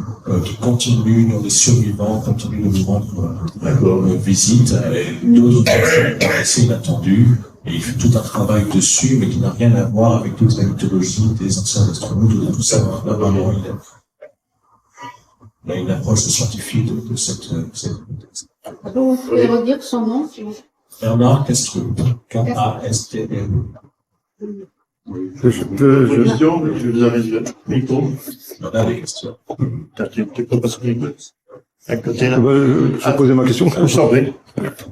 qui continuent, nous les survivants, continuent de nous rendre visite, et d'autres qui sont assez inattendus, et il fait tout un travail dessus, mais qui n'a rien à voir avec toute la mythologie des anciens astronautes, tout ça. Là, vraiment, il a une approche scientifique de cette hypothèse. Vous pouvez redire son nom, s'il vous plaît. Bernard Castriot, K-A-S-T-R. Question, je vous avais dit le micro. On a des questions. Tu peux passer le micro. À côté, là. Je vais poser ma question. Je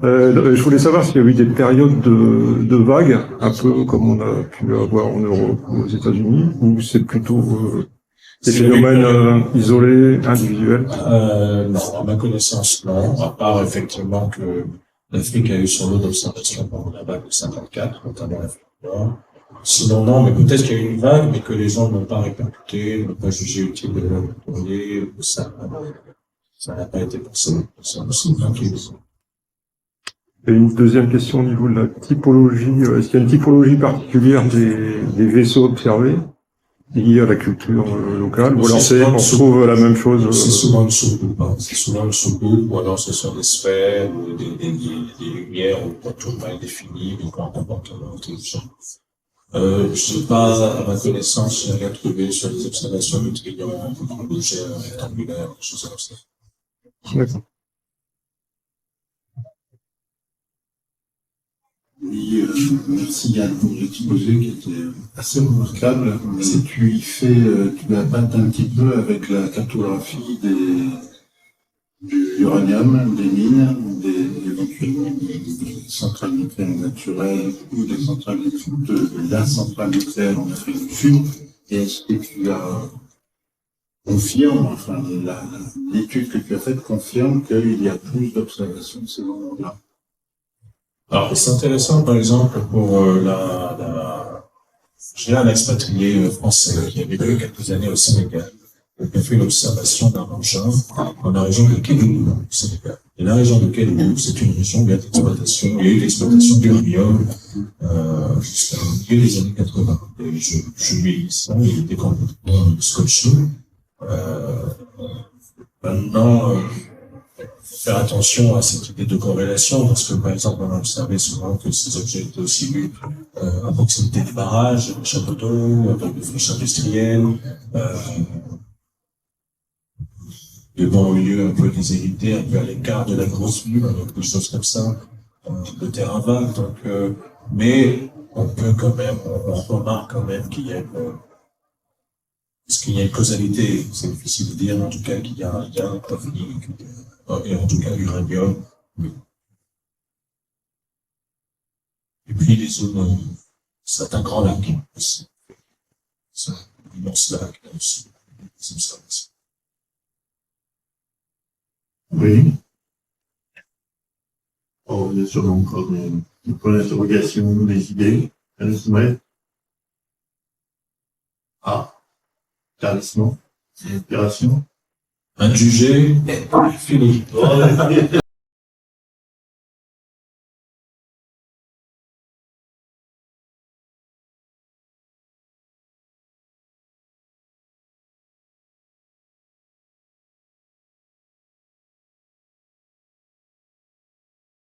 Je voulais savoir s'il y a eu des périodes de vagues, un peu comme on a pu avoir en Europe ou aux États-Unis, ou c'est plutôt des phénomènes isolés, individuels. Non, à ma connaissance, non. À part effectivement que l'Afrique a eu son lot d'observations pendant la vague de 54, notamment l'Afrique du Nord. Sinon, non, mais peut-être qu'il y a eu une vague, mais que les gens n'ont pas répercuté, n'ont pas jugé utile de le tourner, ça n'a pas été pensé. C'est aussi bien qu'il est. Et une deuxième question au niveau de la typologie. Est-ce qu'il y a une typologie particulière des vaisseaux observés liés à la culture locale, ou alors on trouve la même chose? C'est souvent une sous-groupe, hein. C'est souvent une sous-groupe, ou alors ce sont des sphères, ou des lumières, ou contours mal définis, ou un comportement intelligent. Je sais pas, à ma connaissance, j'ai rien trouvé sur les observations neutrino, légères, rectangulaires, des choses comme ça. D'accord. Oui, merci Yann pour l'exposé qui était assez remarquable. Et tu y fais, tu abattes un petit peu avec la cartographie du uranium, des mines, éventuellement des centrales nucléaires naturelles ou des centrales de la centrale nucléaire en Afrique du Sud. Et est-ce que tu confirmes, enfin, l'étude que tu as faite confirme qu'il y a plus d'observations de ces endroits-là? Alors, c'est intéressant, par exemple, pour j'ai un expatrié français qui a vécu quelques années au Sénégal, qui a fait une observation d'un engin dans la région de Kédougou, au Sénégal. Et la région de Kédougou, c'est une région où il y a d'exploitation, il y a eu l'exploitation d'uranium, jusqu'à milieu des années 80. Et je lui ai dit ça, il était complètement scotché. Maintenant, faire attention à cette idée de corrélation, parce que, par exemple, on a observé souvent que ces objets étaient aussi vus à proximité des barrages, des châteaux d'eau, avec des friches industrielles, de bons lieux un peu déshérités, un peu à l'écart de la grosse ville, avec des choses comme ça, de terrain vague. Donc, mais on peut quand même, on remarque quand même qu'il y a est-ce qu'il y a une causalité? C'est difficile de dire, en tout cas, qu'il y a un conflit, et en tout cas l'uranium. Et puis les zones, c'est un grand lac aussi. C'est un immense lac aussi. Oui. Oh, bien sûr, encore des points d'interrogation, des idées à nous soumettre. Ah, établissement, inspiration. Un jugé, fini.